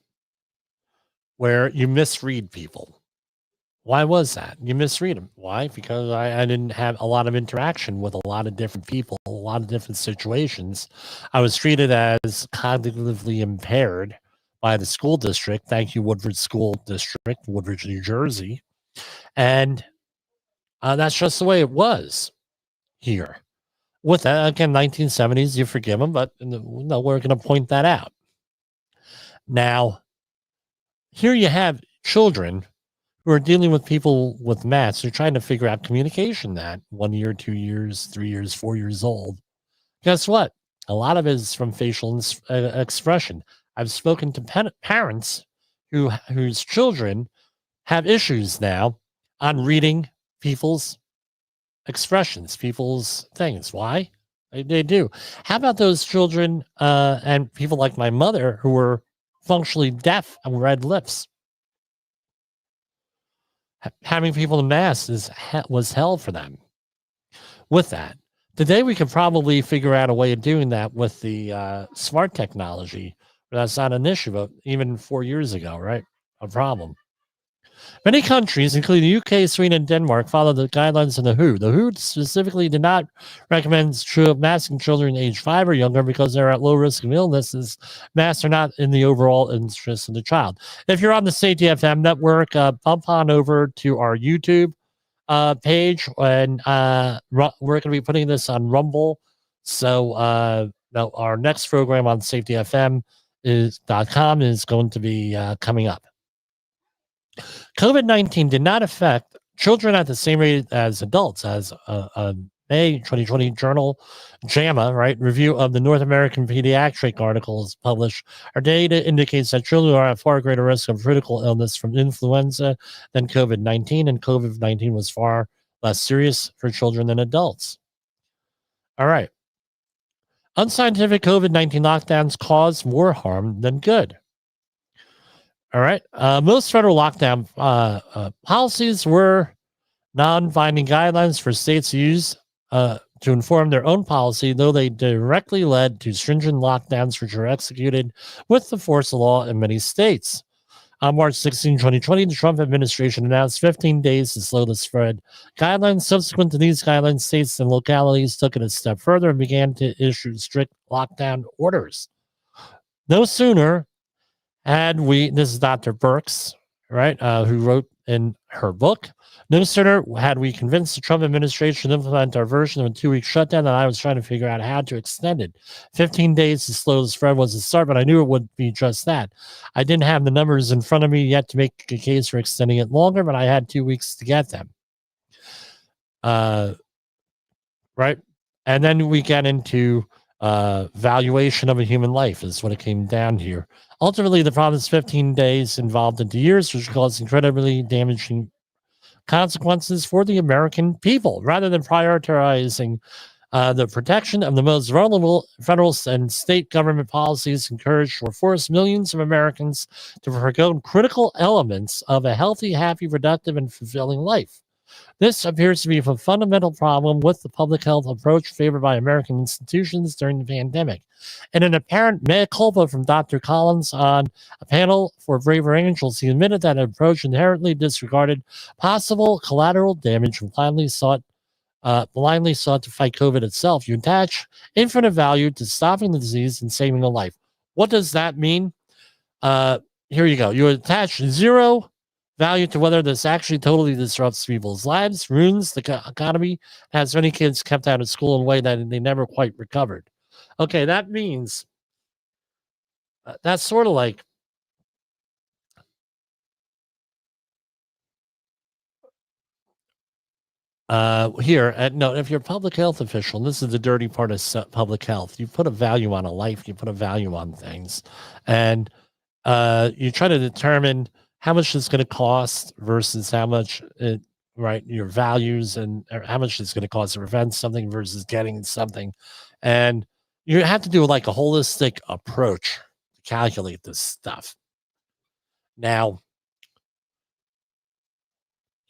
Speaker 1: where you misread people. Why was that? You misread them. Why? Because I didn't have a lot of interaction with a lot of different people, a lot of different situations. I was treated as cognitively impaired by the school district. Thank you, Woodbridge School District, Woodbridge, New Jersey. And that's just the way it was here. With that, again, 1970s, you forgive them, but no, we're going to point that out. Now, here you have children who are dealing with people with masks. They're trying to figure out communication that 1 year, 2 years, 3 years, 4 years old. Guess what? A lot of it is from facial expression. I've spoken to parents whose children have issues now on reading people's expressions, people's things. Why? They do. How about those children and people like my mother who were functionally deaf and red lips? Having people in masks was hell for them. With that, today we could probably figure out a way of doing that with the smart technology. But that's not an issue, but even 4 years ago, right? A problem. Many countries, including the UK, Sweden, and Denmark, follow the guidelines of the WHO. The WHO specifically did not recommend masking children age 5 or younger because they're at low risk of illnesses. Masks are not in the overall interest of the child. If you're on the Safety FM network, bump on over to our YouTube page, and we're going to be putting this on Rumble. So our next program on safetyfm.com is going to be coming up. COVID-19 did not affect children at the same rate as adults, as May 2020 journal JAMA, right, review of the North American Pediatric articles published. Our data indicates that children are at far greater risk of critical illness from influenza than COVID-19, and COVID-19 was far less serious for children than adults. All right. Unscientific COVID-19 lockdowns cause more harm than good. All right. Most federal lockdown policies were non-binding guidelines for states to use to inform their own policy, though they directly led to stringent lockdowns, which were executed with the force of law in many states. On March 16, 2020, the Trump administration announced 15 days to slow the spread. Guidelines subsequent to these guidelines, states and localities took it a step further and began to issue strict lockdown orders. No sooner had we, this is Dr. Birx, right, who wrote in her book, no sooner had we convinced the Trump administration to implement our version of a 2-week shutdown than I was trying to figure out how to extend it. 15 days to slow the spread was a start, but I knew it would be just that. I didn't have the numbers in front of me yet to make a case for extending it longer, but I had 2 weeks to get them. Right? And then we get into valuation of a human life is what it came down here. Ultimately, the problem's 15 days involved into years, which caused incredibly damaging consequences for the American people. Rather than prioritizing the protection of the most vulnerable, federal and state government policies encourage or force millions of Americans to forgo critical elements of a healthy, happy, productive, and fulfilling life. This appears to be a fundamental problem with the public health approach favored by American institutions during the pandemic. In an apparent mea culpa from Dr. Collins on a panel for Braver Angels, he admitted that an approach inherently disregarded possible collateral damage and blindly sought to fight COVID itself. You attach infinite value to stopping the disease and saving a life. What does that mean? Here you go. You attach zero value to whether this actually totally disrupts people's lives, ruins the economy, has many kids kept out of school in a way that they never quite recovered. Okay, that means that's sort of like here. No, if you're a public health official, this is the dirty part of public health. You put a value on a life, you put a value on things, and you try to determine how much it's going to cost versus how much your values and how much it's going to cost to prevent something versus getting something. And you have to do like a holistic approach to calculate this stuff. Now,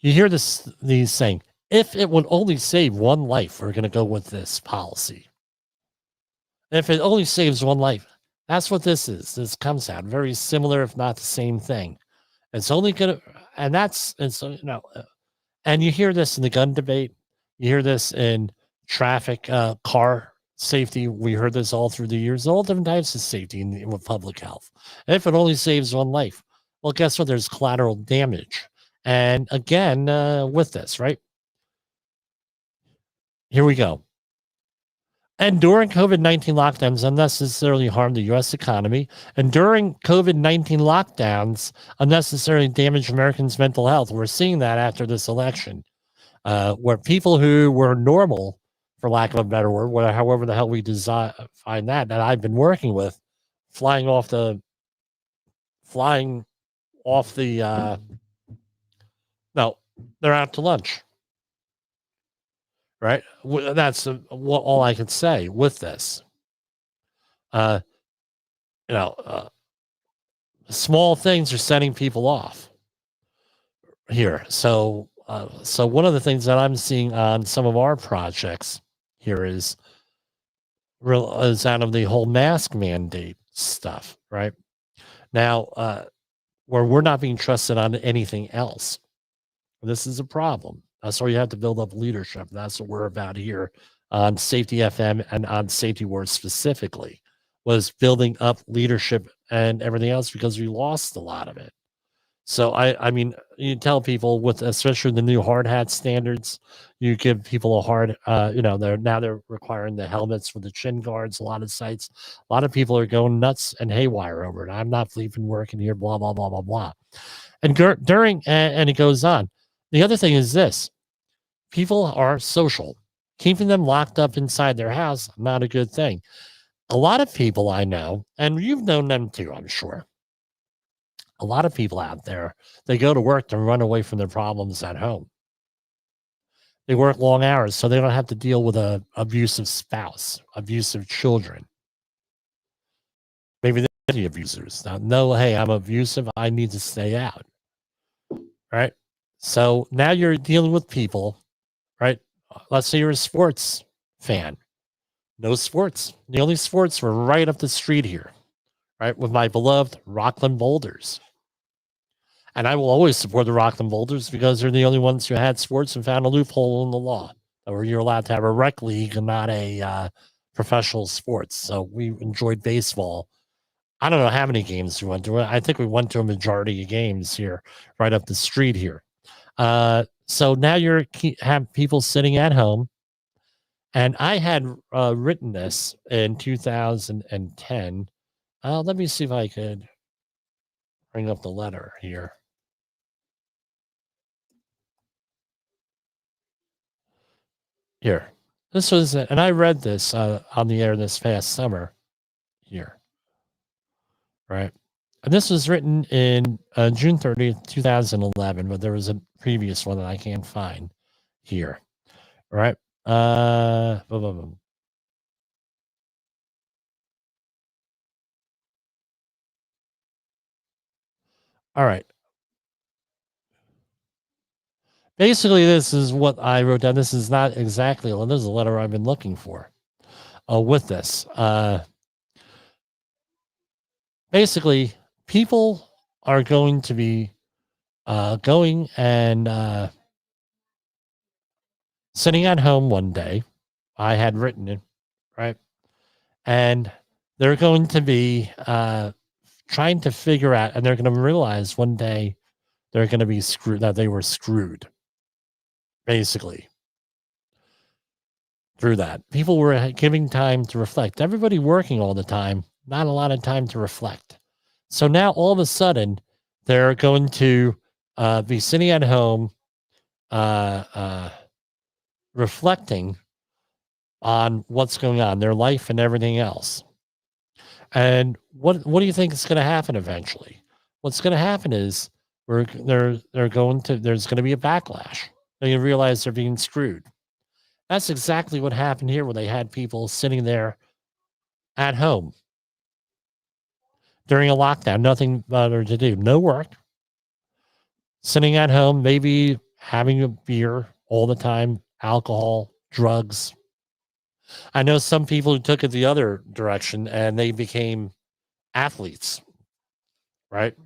Speaker 1: you hear these saying, if it would only save one life, we're going to go with this policy. If it only saves one life, that's what this is. This comes out very similar, if not the same thing. It's only gonna, and so and you hear this in the gun debate. You hear this in traffic, car safety. We heard this all through the years. All different types of safety with public health. If it only saves one life, well, guess what? There's collateral damage. And again, with this, right? Here we go. And during COVID-19 lockdowns unnecessarily harmed the U.S. economy. And during COVID-19 lockdowns unnecessarily damaged Americans' mental health. We're seeing that after this election, where people who were normal, for lack of a better word, however the hell we find that I've been working with, flying off the, no, they're out to lunch. Right, that's all I can say with this. Small things are setting people off here. So one of the things that I'm seeing on some of our projects here is out of the whole mask mandate stuff. Right now, where we're not being trusted on anything else. This is a problem. That's why you have to build up leadership. That's what we're about here on Safety FM and on Safety Wars specifically, was building up leadership and everything else because we lost a lot of it. So I mean, you tell people with, especially the new hard hat standards, you give people a hard, they're requiring the helmets with the chin guards. A lot of sites, a lot of people are going nuts and haywire over it. I'm not even working here, blah, blah, blah, blah, blah. And and it goes on. The other thing is this: people are social. keeping them locked up inside their house, not a good thing. A lot of people I know, and you've known them too, I'm sure. A lot of people out there, they go to work to run away from their problems at home. They work long hours so they don't have to deal with a abusive spouse, abusive children. Maybe they're the abusers. Now, no, hey, I'm abusive. I need to stay out. Right. So now you're dealing with people, right? Let's say you're a sports fan. No sports. The only sports were right up the street here, right? With my beloved Rockland Boulders. And I will always support the Rockland Boulders because they're the only ones who had sports and found a loophole in the law where you're allowed to have a rec league and not a professional sports. So we enjoyed baseball. I don't know how many games we went to. I think we went to a majority of games here, right up the street here. So now you're have people sitting at home, and I had written this in 2010. Let me see if I could bring up the letter here. Here, this was, and I read this on the air this past summer. Here, right, and this was written in June 30th, 2011, but there was a previous one that I can't find here. Right. Boom, boom, boom. All right. Basically, this is what I wrote down. This is not exactly, this is a letter I've been looking for with this. Basically, people are going to be going and sitting at home one day. I had written it, right? And they're going to be trying to figure out, and they're going to realize one day they're going to be screwed, that they were screwed. Basically, through that, people were giving time to reflect. Everybody working all the time, not a lot of time to reflect. So now all of a sudden, they're going to be sitting at home, reflecting on what's going on, their life and everything else. And what do you think is going to happen eventually? What's going to happen is there's going to be a backlash. They realize they're being screwed. That's exactly what happened here, where they had people sitting there at home during a lockdown, nothing better to do, no work, sitting at home, maybe having a beer all the time, alcohol, drugs. I know some people who took it the other direction and they became athletes, right?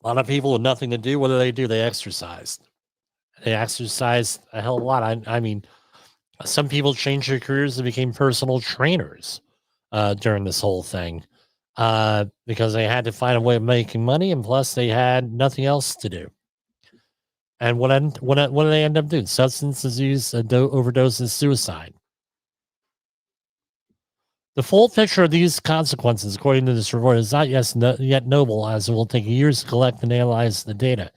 Speaker 1: A lot of people with nothing to do, what do? They exercised. They exercised a hell of a lot. I mean, some people changed their careers and became personal trainers during this whole thing because they had to find a way of making money, and plus they had nothing else to do. And what do they end up doing? Substance use, overdose, and suicide. The full picture of these consequences, according to this report, is not yet knowable, as it will take years to collect and analyze the data.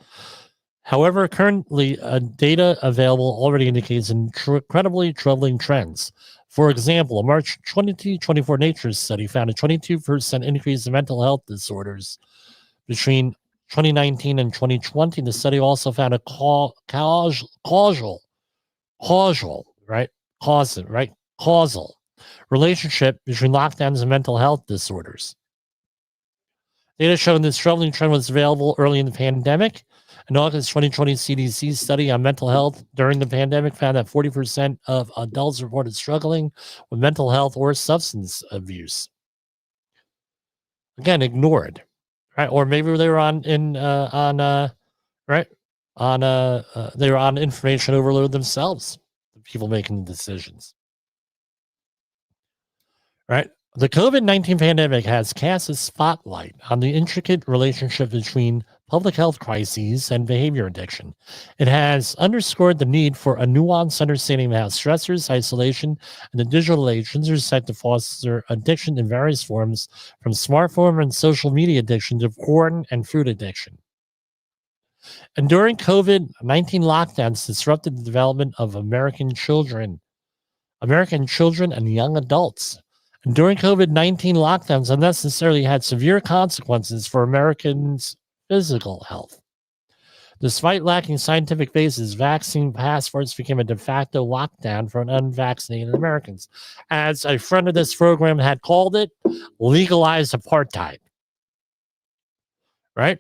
Speaker 1: However, currently, data available already indicates incredibly troubling trends. For example, a March 2024 Nature study found a 22% increase in mental health disorders between 2019 and 2020. The study also found a causal relationship between lockdowns and mental health disorders. Data showing this troubling trend was available early in the pandemic. An August 2020 CDC study on mental health during the pandemic found that 40% of adults reported struggling with mental health or substance abuse. Again, ignored, right? Or maybe they were they were on information overload themselves. The people making decisions, right? The COVID-19 pandemic has cast a spotlight on the intricate relationship between public health crises and behavior addiction. It has underscored the need for a nuanced understanding of how stressors, isolation, and the digital age intersect to foster addiction in various forms, from smartphone and social media addiction to porn and food addiction. And during COVID-19 lockdowns disrupted the development of American children and young adults. And during COVID-19 lockdowns unnecessarily had severe consequences for Americans' physical health. Despite lacking scientific basis, vaccine passports became a de facto lockdown for unvaccinated Americans. As a friend of this program had called it, legalized apartheid. Right?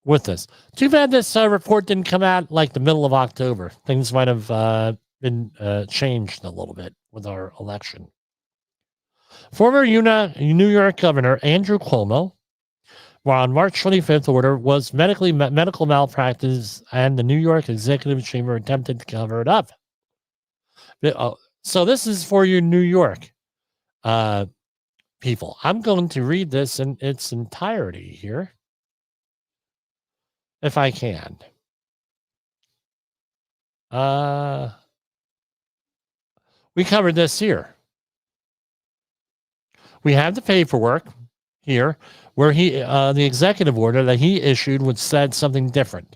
Speaker 1: With this. Too bad this report didn't come out like the middle of October. Things might have been changed a little bit with our election. Former New York Governor Andrew Cuomo, while on March 25th order was medical malpractice, and the New York Executive Chamber attempted to cover it up. So this is for your New York people. I'm going to read this in its entirety here, if I can. We covered this here. We have the paperwork here where the executive order that he issued would said something different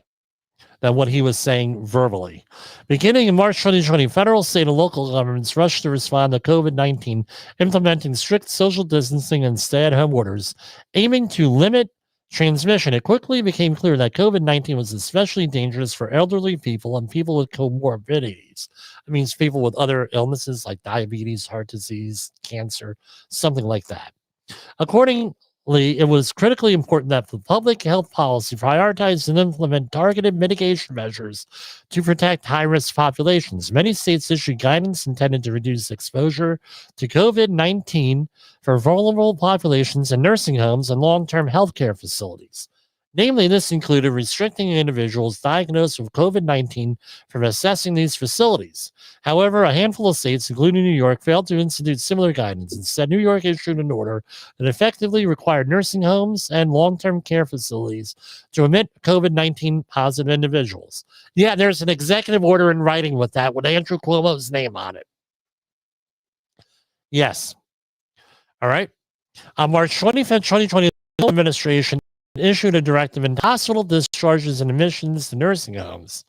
Speaker 1: than what he was saying verbally. Beginning in March 2020, federal, state, and local governments rushed to respond to COVID-19, implementing strict social distancing and stay-at-home orders, aiming to limit transmission. It quickly became clear that COVID-19 was especially dangerous for elderly people and people with comorbidities. It means people with other illnesses like diabetes, heart disease, cancer, something like that. Accordingly, it was critically important that the public health policy prioritize and implement targeted mitigation measures to protect high-risk populations. Many states issued guidance intended to reduce exposure to COVID-19 for vulnerable populations in nursing homes and long-term healthcare facilities. Namely, this included restricting individuals diagnosed with COVID-19 from accessing these facilities. However, a handful of states, including New York, failed to institute similar guidance. Instead, New York issued an order that effectively required nursing homes and long-term care facilities to admit COVID-19 positive individuals. Yeah, there's an executive order in writing with that, with Andrew Cuomo's name on it. Yes. All right. On March 25th, 2020, the administration issued a directive in hospital discharges and admissions to nursing homes.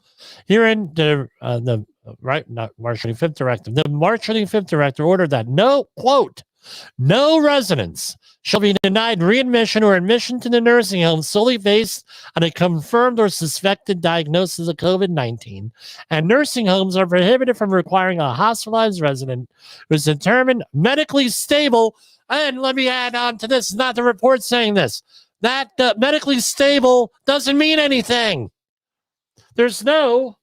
Speaker 1: Herein, the March 25th directive. The March 25th directive ordered that no residents shall be denied readmission or admission to the nursing home solely based on a confirmed or suspected diagnosis of COVID-19, and nursing homes are prohibited from requiring a hospitalized resident who is determined medically stable. And let me add on to this, not the report saying this, that medically stable doesn't mean anything. There's no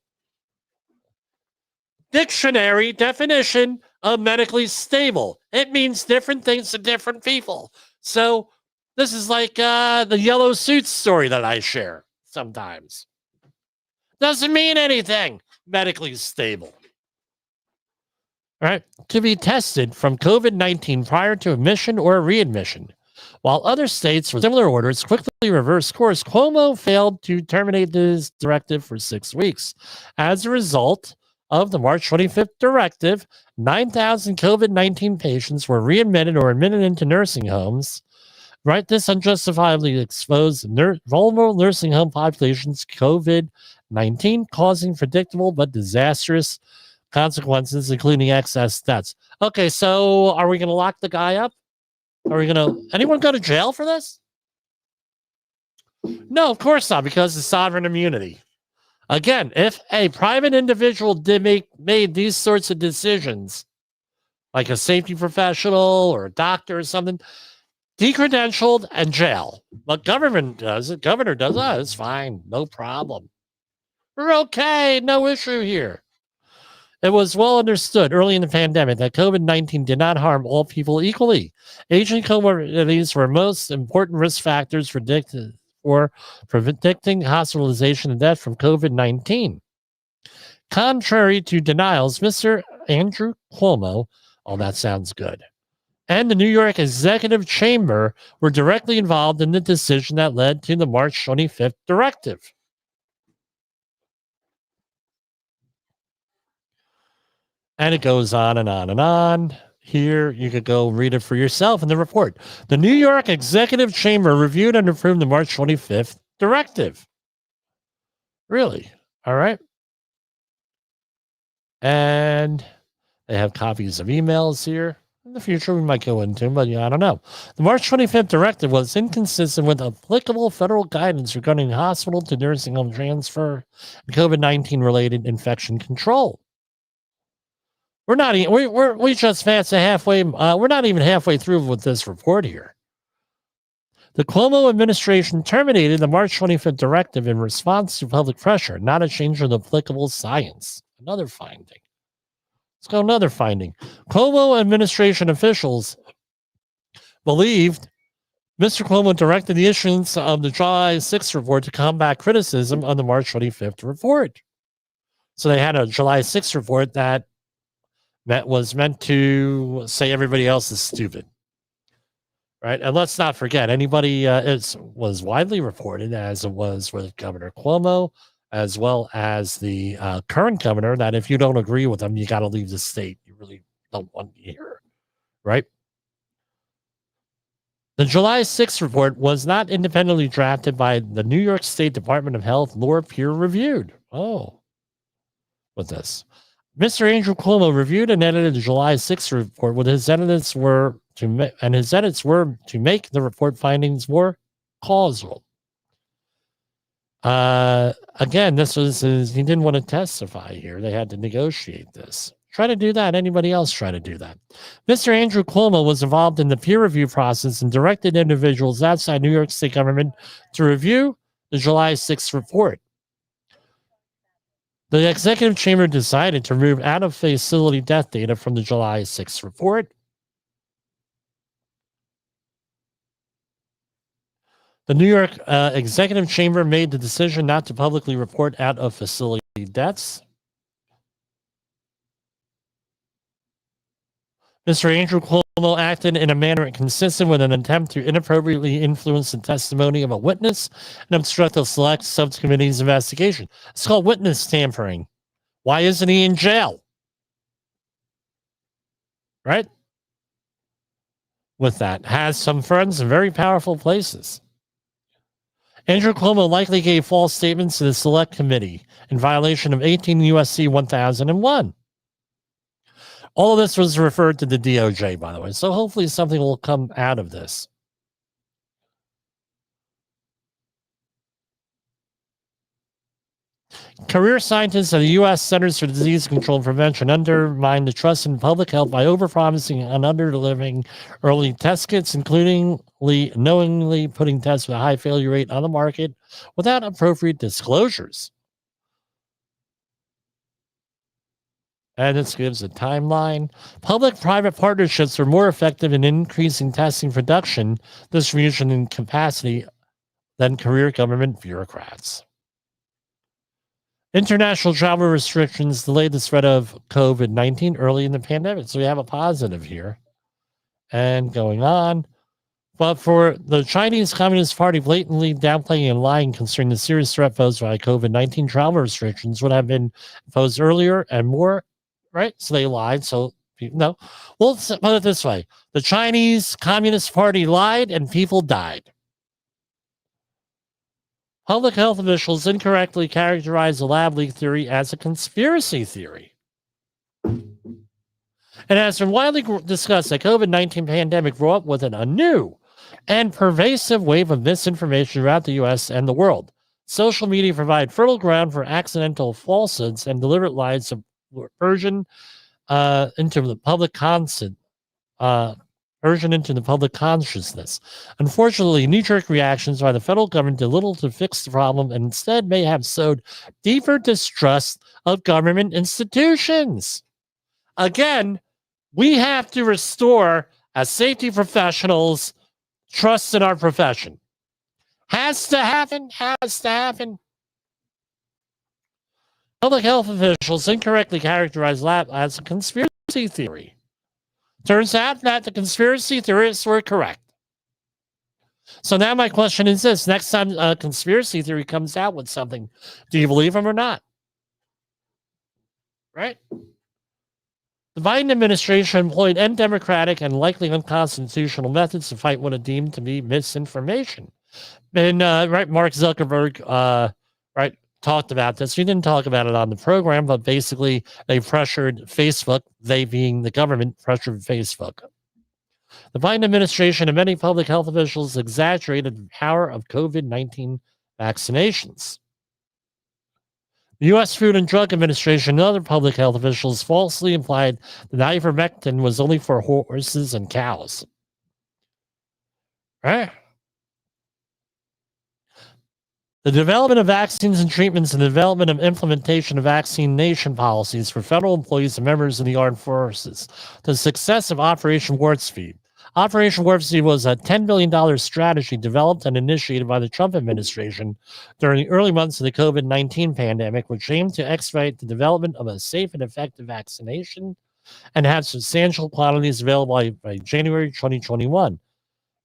Speaker 1: dictionary definition of medically stable. It means different things to different people. So this is like the yellow suit story that I share sometimes. Doesn't mean anything. Medically stable. All right. To be tested from COVID-19 prior to admission or readmission. While other states with similar orders quickly reversed course, Cuomo failed to terminate this directive for 6 weeks. As a result of the March 25th directive, 9,000 COVID-19 patients were readmitted or admitted into nursing homes. Right, this unjustifiably exposed vulnerable nursing home populations to COVID-19, causing predictable but disastrous consequences, including excess deaths. Okay, so are we going to lock the guy up? Are we going to... Anyone go to jail for this? No, of course not, because it's sovereign immunity. Again, if a private individual made these sorts of decisions, like a safety professional or a doctor or something, decredentialed and jail. But government does it. Governor does it. It's fine. No problem. We're okay. No issue here. It was well understood early in the pandemic that COVID-19 did not harm all people equally. Aging comorbidities were most important risk factors for predicting hospitalization and death from COVID-19. Contrary to denials, Mr. Andrew Cuomo, oh, that sounds good, and the New York Executive Chamber were directly involved in the decision that led to the March 25th directive. And it goes on and on and on. Here, you could go read it for yourself in the report. The New York Executive Chamber reviewed and approved the March 25th directive. Really? All right. And they have copies of emails here. In the future, we might go into, but I don't know. The March 25th directive was inconsistent with applicable federal guidance regarding hospital to nursing home transfer and COVID-19 related infection control. We're not. We just passed halfway. We're not even halfway through with this report here. The Cuomo administration terminated the March 25th directive in response to public pressure, not a change in applicable science. Another finding. Let's go another finding. Cuomo administration officials believed Mr. Cuomo directed the issuance of the July 6th report to combat criticism on the March 25th report. So they had a July 6th report that was meant to say everybody else is stupid. Right. And let's not forget, anybody was widely reported, as it was with Governor Cuomo, as well as the current governor, that if you don't agree with them, you got to leave the state. You really don't want to hear. Right. The July 6th report was not independently drafted by the New York State Department of Health nor peer reviewed. Oh, with this. Mr. Andrew Cuomo reviewed and edited the July 6th report with his edits were to make the report findings more causal. Again, this was he didn't want to testify here. They had to negotiate this. Try to do that. Anybody else try to do that? Mr. Andrew Cuomo was involved in the peer review process and directed individuals outside New York State government to review the July 6th report. The executive chamber decided to remove out-of-facility death data from the July 6th report. The New York executive chamber made the decision not to publicly report out-of-facility deaths. Mr. Andrew Cuomo acted in a manner consistent with an attempt to inappropriately influence the testimony of a witness and obstruct the select subcommittee's investigation. It's called witness tampering. Why isn't he in jail? Right? With that, has some friends in very powerful places. Andrew Cuomo likely gave false statements to the select committee in violation of 18 U.S.C. 1001. All of this was referred to the DOJ, by the way, so hopefully something will come out of this. Career scientists at the U.S. Centers for Disease Control and Prevention undermined the trust in public health by overpromising and underdelivering early test kits, including knowingly putting tests with a high failure rate on the market without appropriate disclosures. And this gives a timeline. Public-private partnerships are more effective in increasing testing production, distribution, and capacity than career government bureaucrats. International travel restrictions delayed the spread of COVID-19 early in the pandemic. So we have a positive here. And going on. But for the Chinese Communist Party blatantly downplaying and lying concerning the serious threat posed by COVID-19, travel restrictions would have been imposed earlier and more. Right? So they lied. So, no. We'll put it this way. The Chinese Communist Party lied and people died. Public health officials incorrectly characterized the lab leak theory as a conspiracy theory. It has been widely discussed that COVID-19 pandemic brought with it a new and pervasive wave of misinformation throughout the U.S. and the world. Social media provide fertile ground for accidental falsehoods and deliberate lies of version into the public consciousness. Unfortunately, knee-jerk reactions by the federal government did little to fix the problem and instead may have sowed deeper distrust of government institutions. Again, we have to restore, as safety professionals, trust in our profession. Has to happen. Public health officials incorrectly characterized lab as a conspiracy theory. Turns out that the conspiracy theorists were correct. So now my question is this. Next time a conspiracy theory comes out with something, do you believe them or not? Right? The Biden administration employed undemocratic and likely unconstitutional methods to fight what it deemed to be misinformation. And Mark Zuckerberg, talked about this. We didn't talk about it on the program, but basically they pressured Facebook, they being the government, pressured Facebook. The Biden administration and many public health officials exaggerated the power of COVID-19 vaccinations. The U.S. Food and Drug Administration and other public health officials falsely implied that ivermectin was only for horses and cows. Right? The development of vaccines and treatments and the development and implementation of vaccination policies for federal employees and members of the armed forces. The success of Operation Warp Speed. Operation Warp Speed was a $10 billion strategy developed and initiated by the Trump administration during the early months of the COVID-19 pandemic, which aimed to expedite the development of a safe and effective vaccination and have substantial quantities available by January 2021.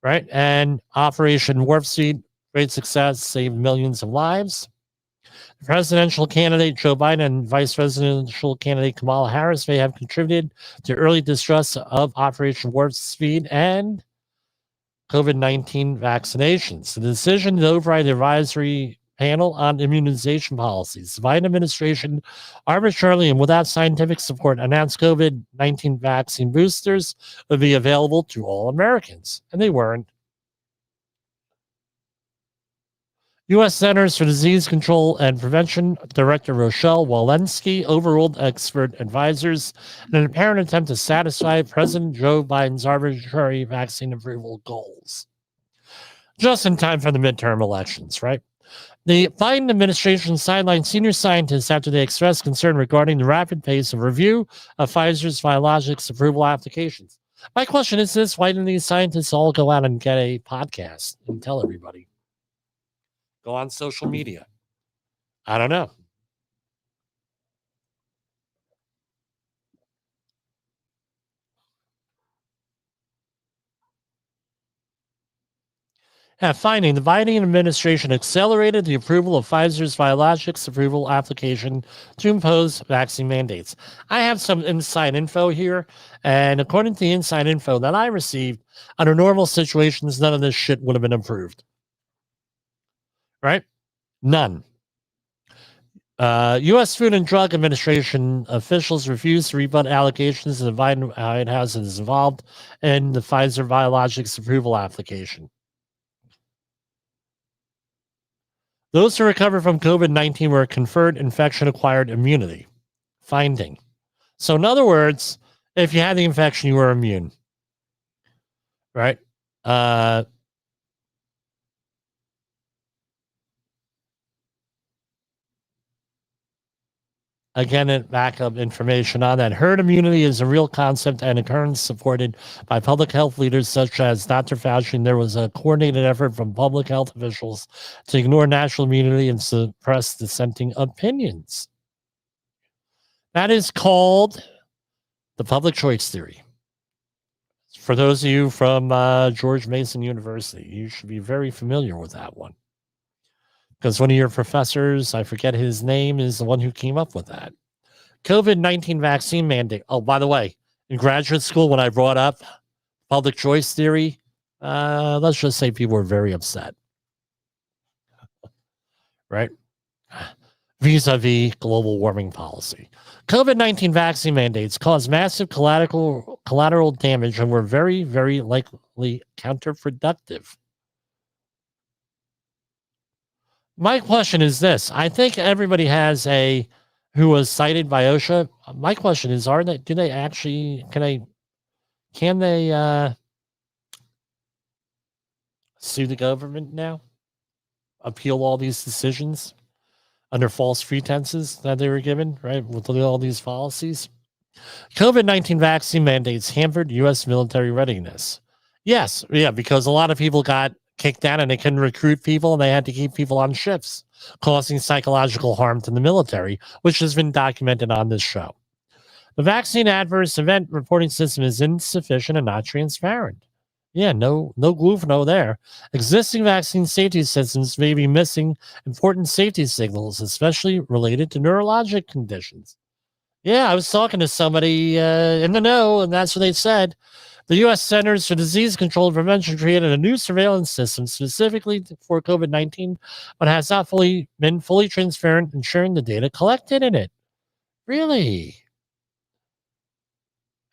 Speaker 1: Right? And Operation Warp Speed, great success, saved millions of lives. The presidential candidate Joe Biden and vice presidential candidate Kamala Harris may have contributed to early distrust of Operation Warp Speed and COVID-19 vaccinations. The decision to override the advisory panel on immunization policies. The Biden administration arbitrarily and without scientific support announced COVID-19 vaccine boosters would be available to all Americans, and they weren't. U.S. Centers for Disease Control and Prevention Director Rochelle Walensky overruled expert advisors in an apparent attempt to satisfy President Joe Biden's arbitrary vaccine approval goals. Just in time for the midterm elections, right? The Biden administration sidelined senior scientists after they expressed concern regarding the rapid pace of review of Pfizer's biologics approval applications. My question is this: why didn't these scientists all go out and get a podcast and tell everybody? Go on social media. I don't know. Finding the Biden administration accelerated the approval of Pfizer's biologics approval application to impose vaccine mandates. I have some inside info here, and according to the inside info that I received, under normal situations, none of this shit would have been approved. Right? None. U.S. Food and Drug Administration officials refused to rebut allegations that the Biden White House is involved in the Pfizer biologics approval application. Those who recovered from COVID-19 were conferred infection-acquired immunity. Finding. So in other words, if you had the infection, you were immune. Right? Again, backup information on that. Herd immunity is a real concept and occurrence supported by public health leaders such as Dr. Fauci. And there was a coordinated effort from public health officials to ignore natural immunity and suppress dissenting opinions. That is called the public choice theory. For those of you from George Mason University, you should be very familiar with that one. Because one of your professors, I forget his name, is the one who came up with that. COVID-19 vaccine mandate. Oh, by the way, in graduate school, when I brought up public choice theory, let's just say people were very upset. Right? Vis-a-vis global warming policy. COVID-19 vaccine mandates caused massive collateral damage and were very, very likely counterproductive. My question is this. I think everybody has who was cited by OSHA. My question is, can they sue the government now? Appeal all these decisions under false pretenses that they were given, right? With all these policies. COVID-19 vaccine mandates hampered U.S. military readiness. Yes, yeah, because a lot of people got kicked out and they couldn't recruit people and they had to keep people on shifts, causing psychological harm to the military, which has been documented on this show. The vaccine adverse event reporting system is insufficient and not transparent. Yeah, no glufno there. Existing vaccine safety systems may be missing important safety signals, especially related to neurologic conditions. Yeah, I was talking to somebody in the know, and that's what they said. The U.S. Centers for Disease Control and Prevention created a new surveillance system specifically for COVID-19, but has not been fully transparent in sharing the data collected in it. Really?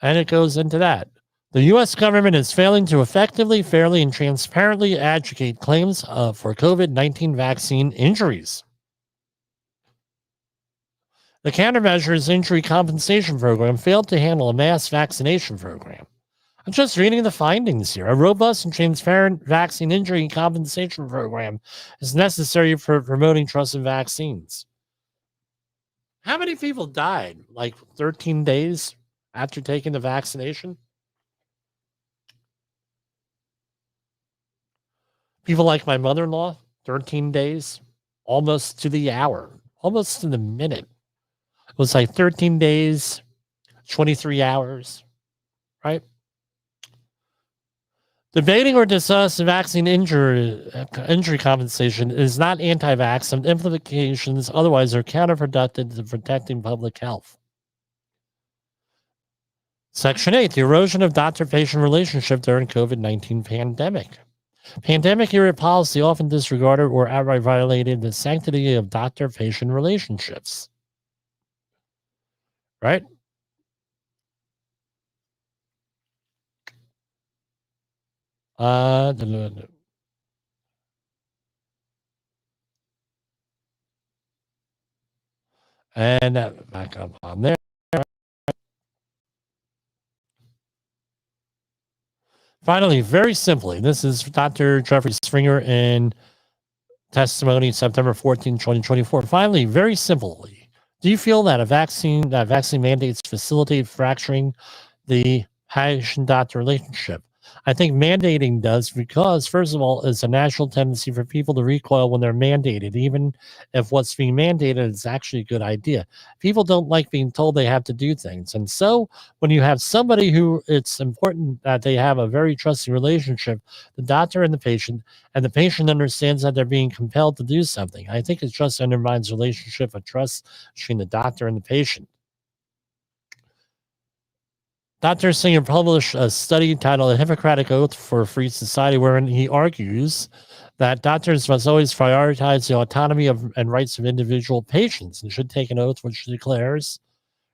Speaker 1: And it goes into that. The U.S. government is failing to effectively, fairly, and transparently adjudicate claims for COVID-19 vaccine injuries. The Countermeasures Injury Compensation Program failed to handle a mass vaccination program. I'm just reading the findings here. A robust and transparent vaccine injury compensation program is necessary for promoting trust in vaccines. How many people died? Like 13 days after taking the vaccination? People like my mother-in-law, 13 days, almost to the hour, almost to the minute. It was like 13 days, 23 hours, right? Debating or discussing vaccine injury compensation is not anti-vax, and implications otherwise are counterproductive to protecting public health. Section 8, the erosion of doctor-patient relationship during COVID-19 pandemic. Pandemic-era policy often disregarded or outright violated the sanctity of doctor-patient relationships. Right? And back up on there. Finally, very simply, this is Dr. Jeffrey Springer in testimony September 14, 2024. Finally, very simply, do you feel that vaccine mandates facilitate fracturing the patient-doctor relationship? I think mandating does because, first of all, it's a natural tendency for people to recoil when they're mandated, even if what's being mandated is actually a good idea. People don't like being told they have to do things. And so when you have somebody who it's important that they have a very trusting relationship, the doctor and the patient understands that they're being compelled to do something. I think it just undermines relationship of trust between the doctor and the patient. Dr. Singer published a study titled A Hippocratic Oath for a Free Society, wherein he argues that doctors must always prioritize the autonomy and rights of individual patients and should take an oath which declares,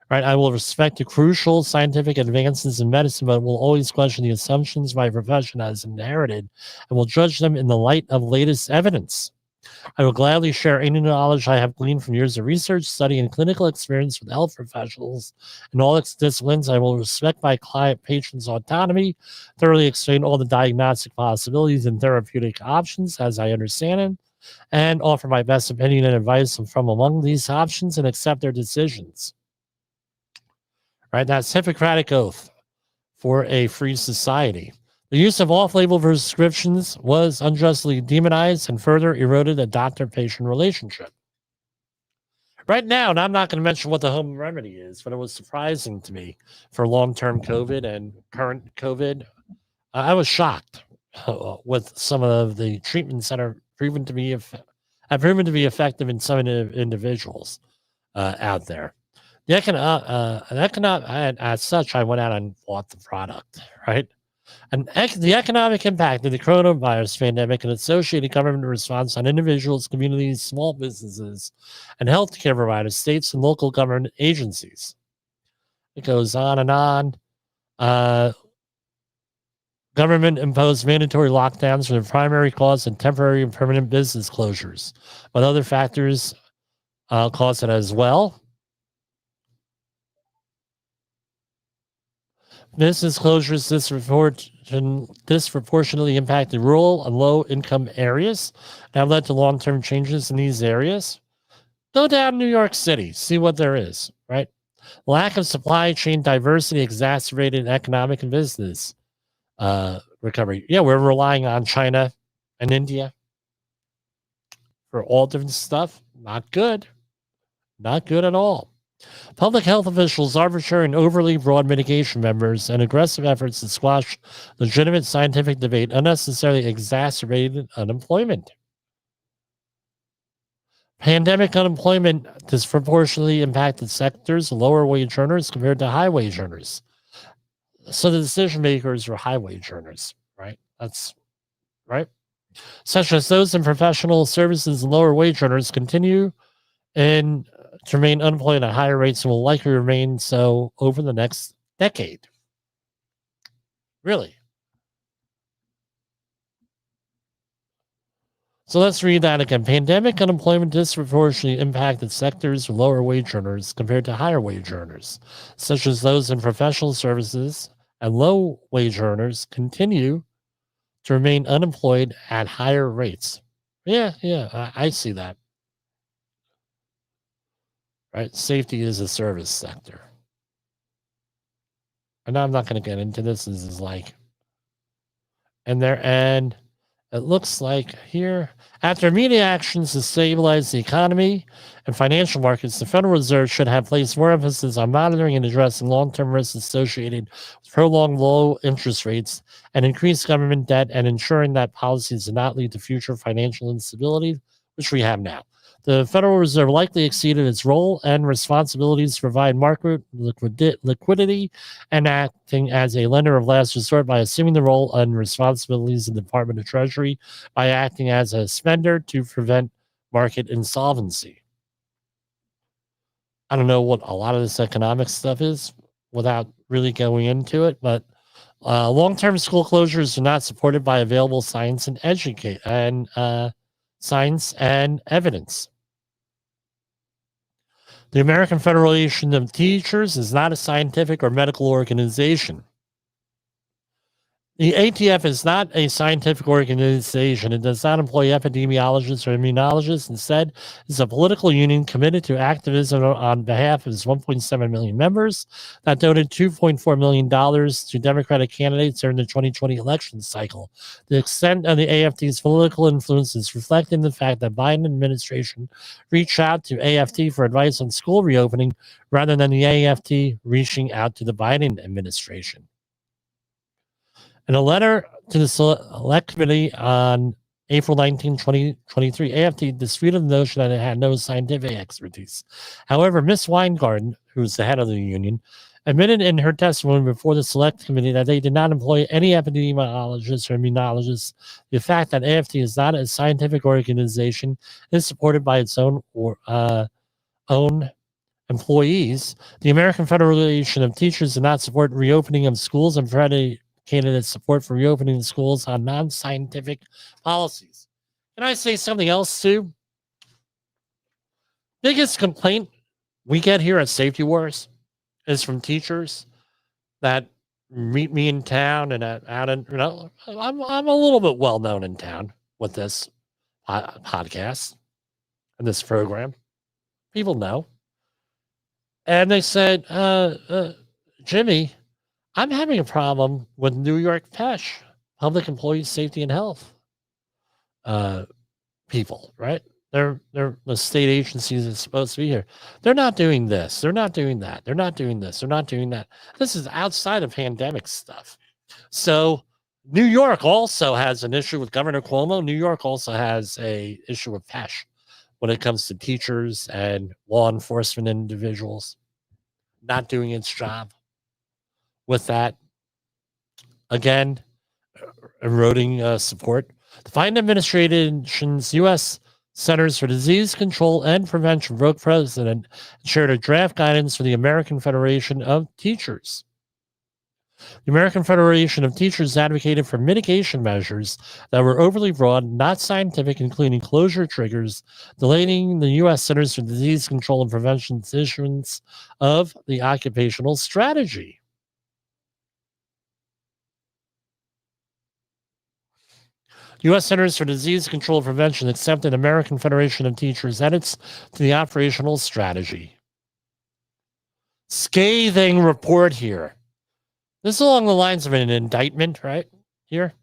Speaker 1: right, I will respect the crucial scientific advances in medicine, but will always question the assumptions my profession has inherited and will judge them in the light of latest evidence. I will gladly share any knowledge I have gleaned from years of research, study, and clinical experience with health professionals in all its disciplines. I will respect my client patient's autonomy, thoroughly explain all the diagnostic possibilities and therapeutic options as I understand them, and offer my best opinion and advice from among these options and accept their decisions. Right? That's Hippocratic Oath for a Free Society. The use of off-label prescriptions was unjustly demonized and further eroded the doctor-patient relationship. Right now, and I'm not going to mention what the home remedy is, but it was surprising to me for long-term COVID and current COVID. I was shocked with some of the treatments that are proven to be effective in some individuals out there. As such, I went out and bought the product, right? And the economic impact of the coronavirus pandemic and associated government response on individuals, communities, small businesses, and healthcare providers, states, and local government agencies. It goes on and on. Government imposed mandatory lockdowns for the primary cause and temporary and permanent business closures, but other factors caused it as well. Business closures disproportionately impacted rural and low-income areas and have led to long-term changes in these areas. Go down to New York City, see what there is, right? Lack of supply chain diversity exacerbated economic and business recovery. Yeah, we're relying on China and India for all different stuff. Not good. Not good at all. Public health officials' arbitrary and overly broad mitigation measures and aggressive efforts to squash legitimate scientific debate unnecessarily exacerbated unemployment. Pandemic unemployment disproportionately impacted sectors of lower wage earners compared to high wage earners. So the decision makers are high wage earners, right? That's right. Such as those in professional services and lower wage earners continue and to remain unemployed at higher rates and will likely remain so over the next decade. Really. So let's read that again. Pandemic unemployment disproportionately impacted sectors with lower wage earners compared to higher wage earners, such as those in professional services, and low wage earners continue to remain unemployed at higher rates. Yeah, I see that. Right? Safety is a service sector. And I'm not going to get into this. This is like, and it looks like here, after immediate actions to stabilize the economy and financial markets, the Federal Reserve should have placed more emphasis on monitoring and addressing long-term risks associated with prolonged low interest rates and increased government debt, and ensuring that policies do not lead to future financial instability, which we have now. The Federal Reserve likely exceeded its role and responsibilities to provide market liquidity and acting as a lender of last resort by assuming the role and responsibilities of the Department of Treasury by acting as a spender to prevent market insolvency. I don't know what a lot of this economic stuff is without really going into it, but long-term school closures are not supported by available science and science and evidence. The American Federation of Teachers is not a scientific or medical organization. The ATF is not a scientific organization. It does not employ epidemiologists or immunologists. Instead, it's a political union committed to activism on behalf of its 1.7 million members that donated $2.4 million to Democratic candidates during the 2020 election cycle. The extent of the AFT's political influence is reflected in the fact that Biden administration reached out to AFT for advice on school reopening rather than the AFT reaching out to the Biden administration. In a letter to the Select Committee on April 19, 2023, AFT disputed the notion that it had no scientific expertise. However, Ms. Weingarten, who's the head of the union, admitted in her testimony before the Select Committee that they did not employ any epidemiologists or immunologists. The fact that AFT is not a scientific organization is supported by its own employees. The American Federation of Teachers did not support reopening of schools and predicated support for reopening the schools on non-scientific policies. Can I say something else too? Biggest complaint we get here at Safety Wars is from teachers that meet me in town and out in, I'm a little bit well known in town with this podcast and this program. People know. And they said, Jimmy, I'm having a problem with New York PESH, Public Employee Safety and Health people, right? They're the state agencies that's supposed to be here. They're not doing this. They're not doing that. They're not doing this. They're not doing that. This is outside of pandemic stuff. So New York also has an issue with Governor Cuomo. New York also has a issue with PESH when it comes to teachers and law enforcement individuals not doing its job. With that, again, eroding support. The Biden administration's U.S. Centers for Disease Control and Prevention broke precedent and shared a draft guidance for the American Federation of Teachers. The American Federation of Teachers advocated for mitigation measures that were overly broad, not scientific, including closure triggers, delaying the U.S. Centers for Disease Control and Prevention's issuance of the occupational strategy. U.S. Centers for Disease Control and Prevention accepted American Federation of Teachers edits to the operational strategy. Scathing report here. This is along the lines of an indictment, right? Here.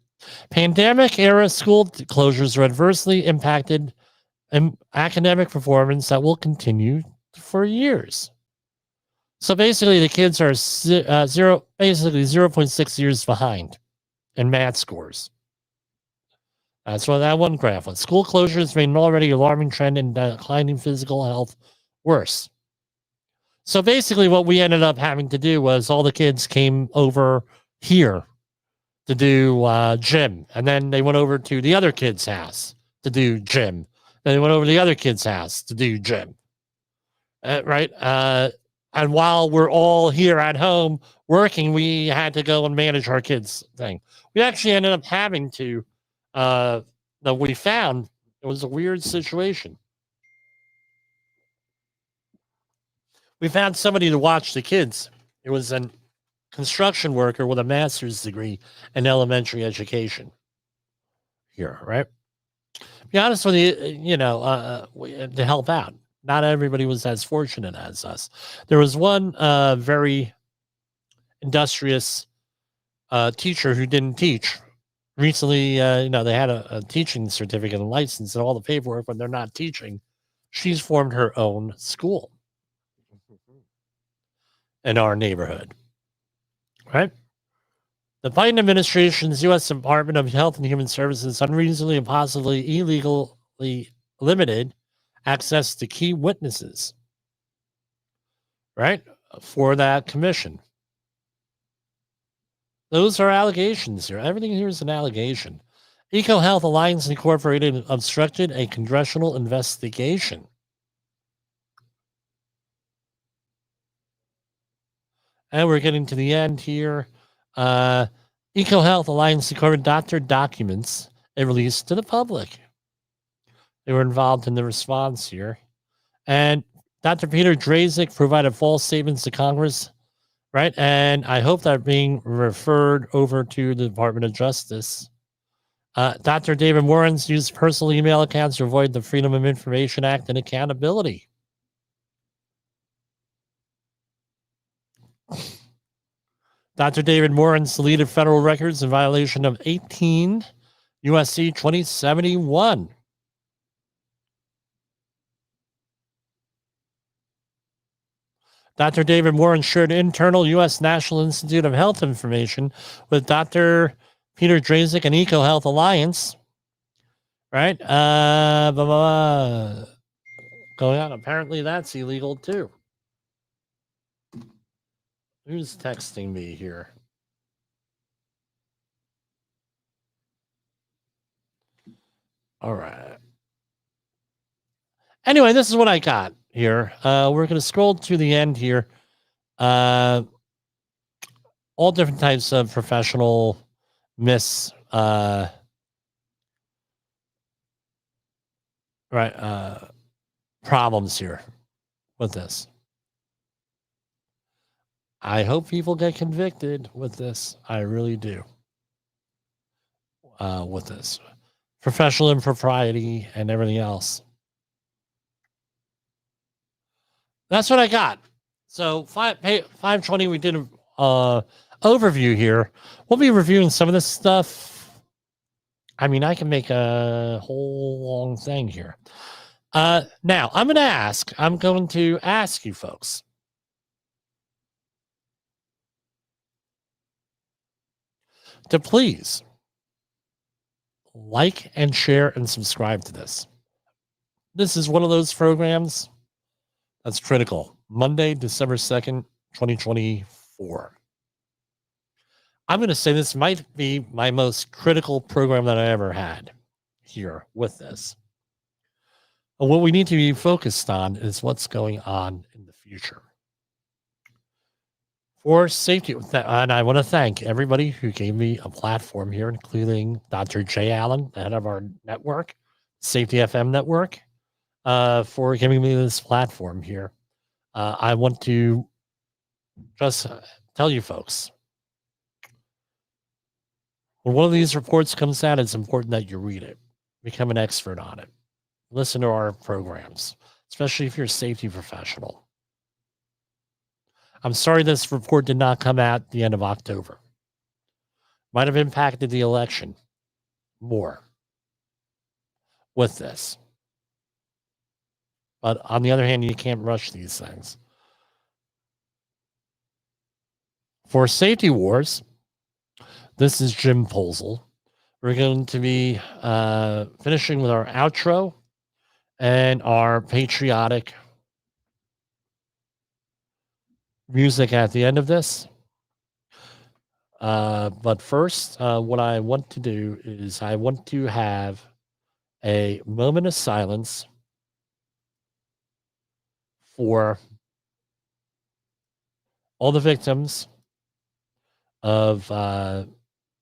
Speaker 1: Pandemic-era school closures are adversely impacted academic performance that will continue for years. So basically, the kids are 0.6 years behind in math scores. That's what that one graph was. School closures made an already alarming trend in declining physical health worse. So basically, what we ended up having to do was all the kids came over here to do gym, and then they went over to the other kid's house to do gym. Then they went over to the other kid's house to do gym. Right? And while we're all here at home working, we had to go and manage our kids' thing. We actually ended up having to, that we found it was a weird situation. We found somebody to watch the kids. It was a construction worker with a master's degree in elementary education here, right? Be honest with you, to help out. Not everybody was as fortunate as us. There was one very industrious teacher who didn't teach. Recently, they had a teaching certificate and license and all the paperwork, but they're not teaching. She's formed her own school in our neighborhood, right? The Biden administration's U.S. Department of Health and Human Services unreasonably and possibly illegally limited access to key witnesses, right, for that commission. Those are allegations here. Everything here is an allegation. EcoHealth Alliance Incorporated obstructed a congressional investigation. And we're getting to the end here. EcoHealth Alliance Incorporated doctor documents it released to the public. They were involved in the response here. And Dr. Peter Drazek provided false statements to Congress, right? And I hope they're being referred over to the Department of Justice. Dr. David Warrens used personal email accounts to avoid the Freedom of Information Act and accountability. Dr. David Warrens deleted federal records in violation of 18 USC 2071. Dr. David Warren shared internal U.S. National Institute of Health information with Dr. Peter Drazek and EcoHealth Alliance. Right? Going on. Apparently that's illegal too. Who's texting me here? All right. Anyway, this is what I got here. We're going to scroll to the end here. All different types of professional problems here with this. I hope people get convicted with this. I really do. With this professional impropriety and everything else. That's what I got. So 520, we did an overview here. We'll be reviewing some of this stuff. I mean, I can make a whole long thing here. Now, I'm going to ask you folks. To please like and share and subscribe to this. This is one of those programs that's critical. Monday, December 2nd, 2024. I'm going to say this might be my most critical program that I ever had here with this. And what we need to be focused on is what's going on in the future. For safety, and I want to thank everybody who gave me a platform here, including Dr. Jay Allen, the head of our network, Safety FM network, for giving me this platform here. I want to just tell you folks, when one of these reports comes out, it's important that you read it, become an expert on it, listen to our programs, especially if you're a safety professional. I'm sorry this report did not come out at the end of October. Might have impacted the election more with this. But on the other hand, you can't rush these things. For Safety Wars, this is Jim Posel. We're going to be finishing with our outro and our patriotic music at the end of this. But first, what I want to do is I want to have a moment of silence for all the victims of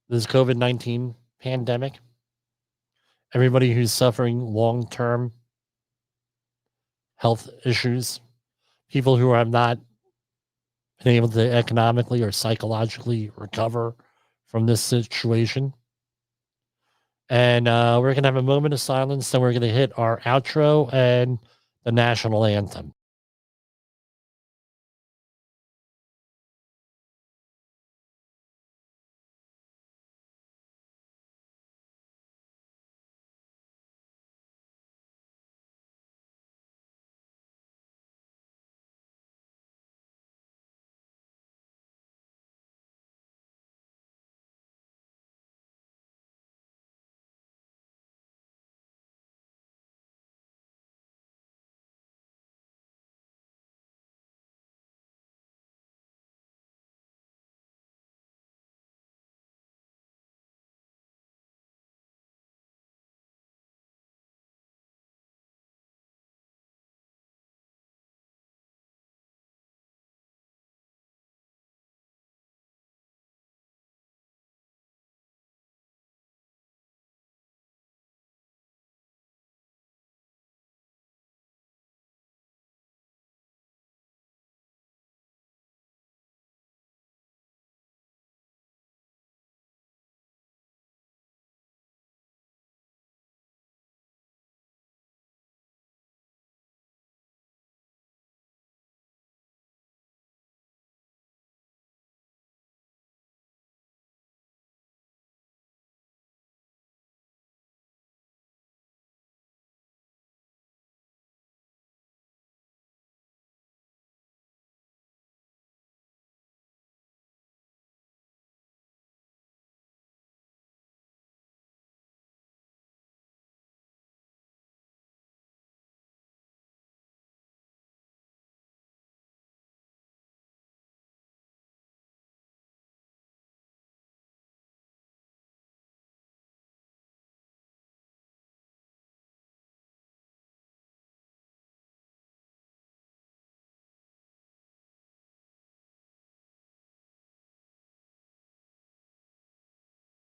Speaker 1: this COVID-19 pandemic, everybody who's suffering long-term health issues, people who have not been able to economically or psychologically recover from this situation. And we're going to have a moment of silence, then we're going to hit our outro and the national anthem.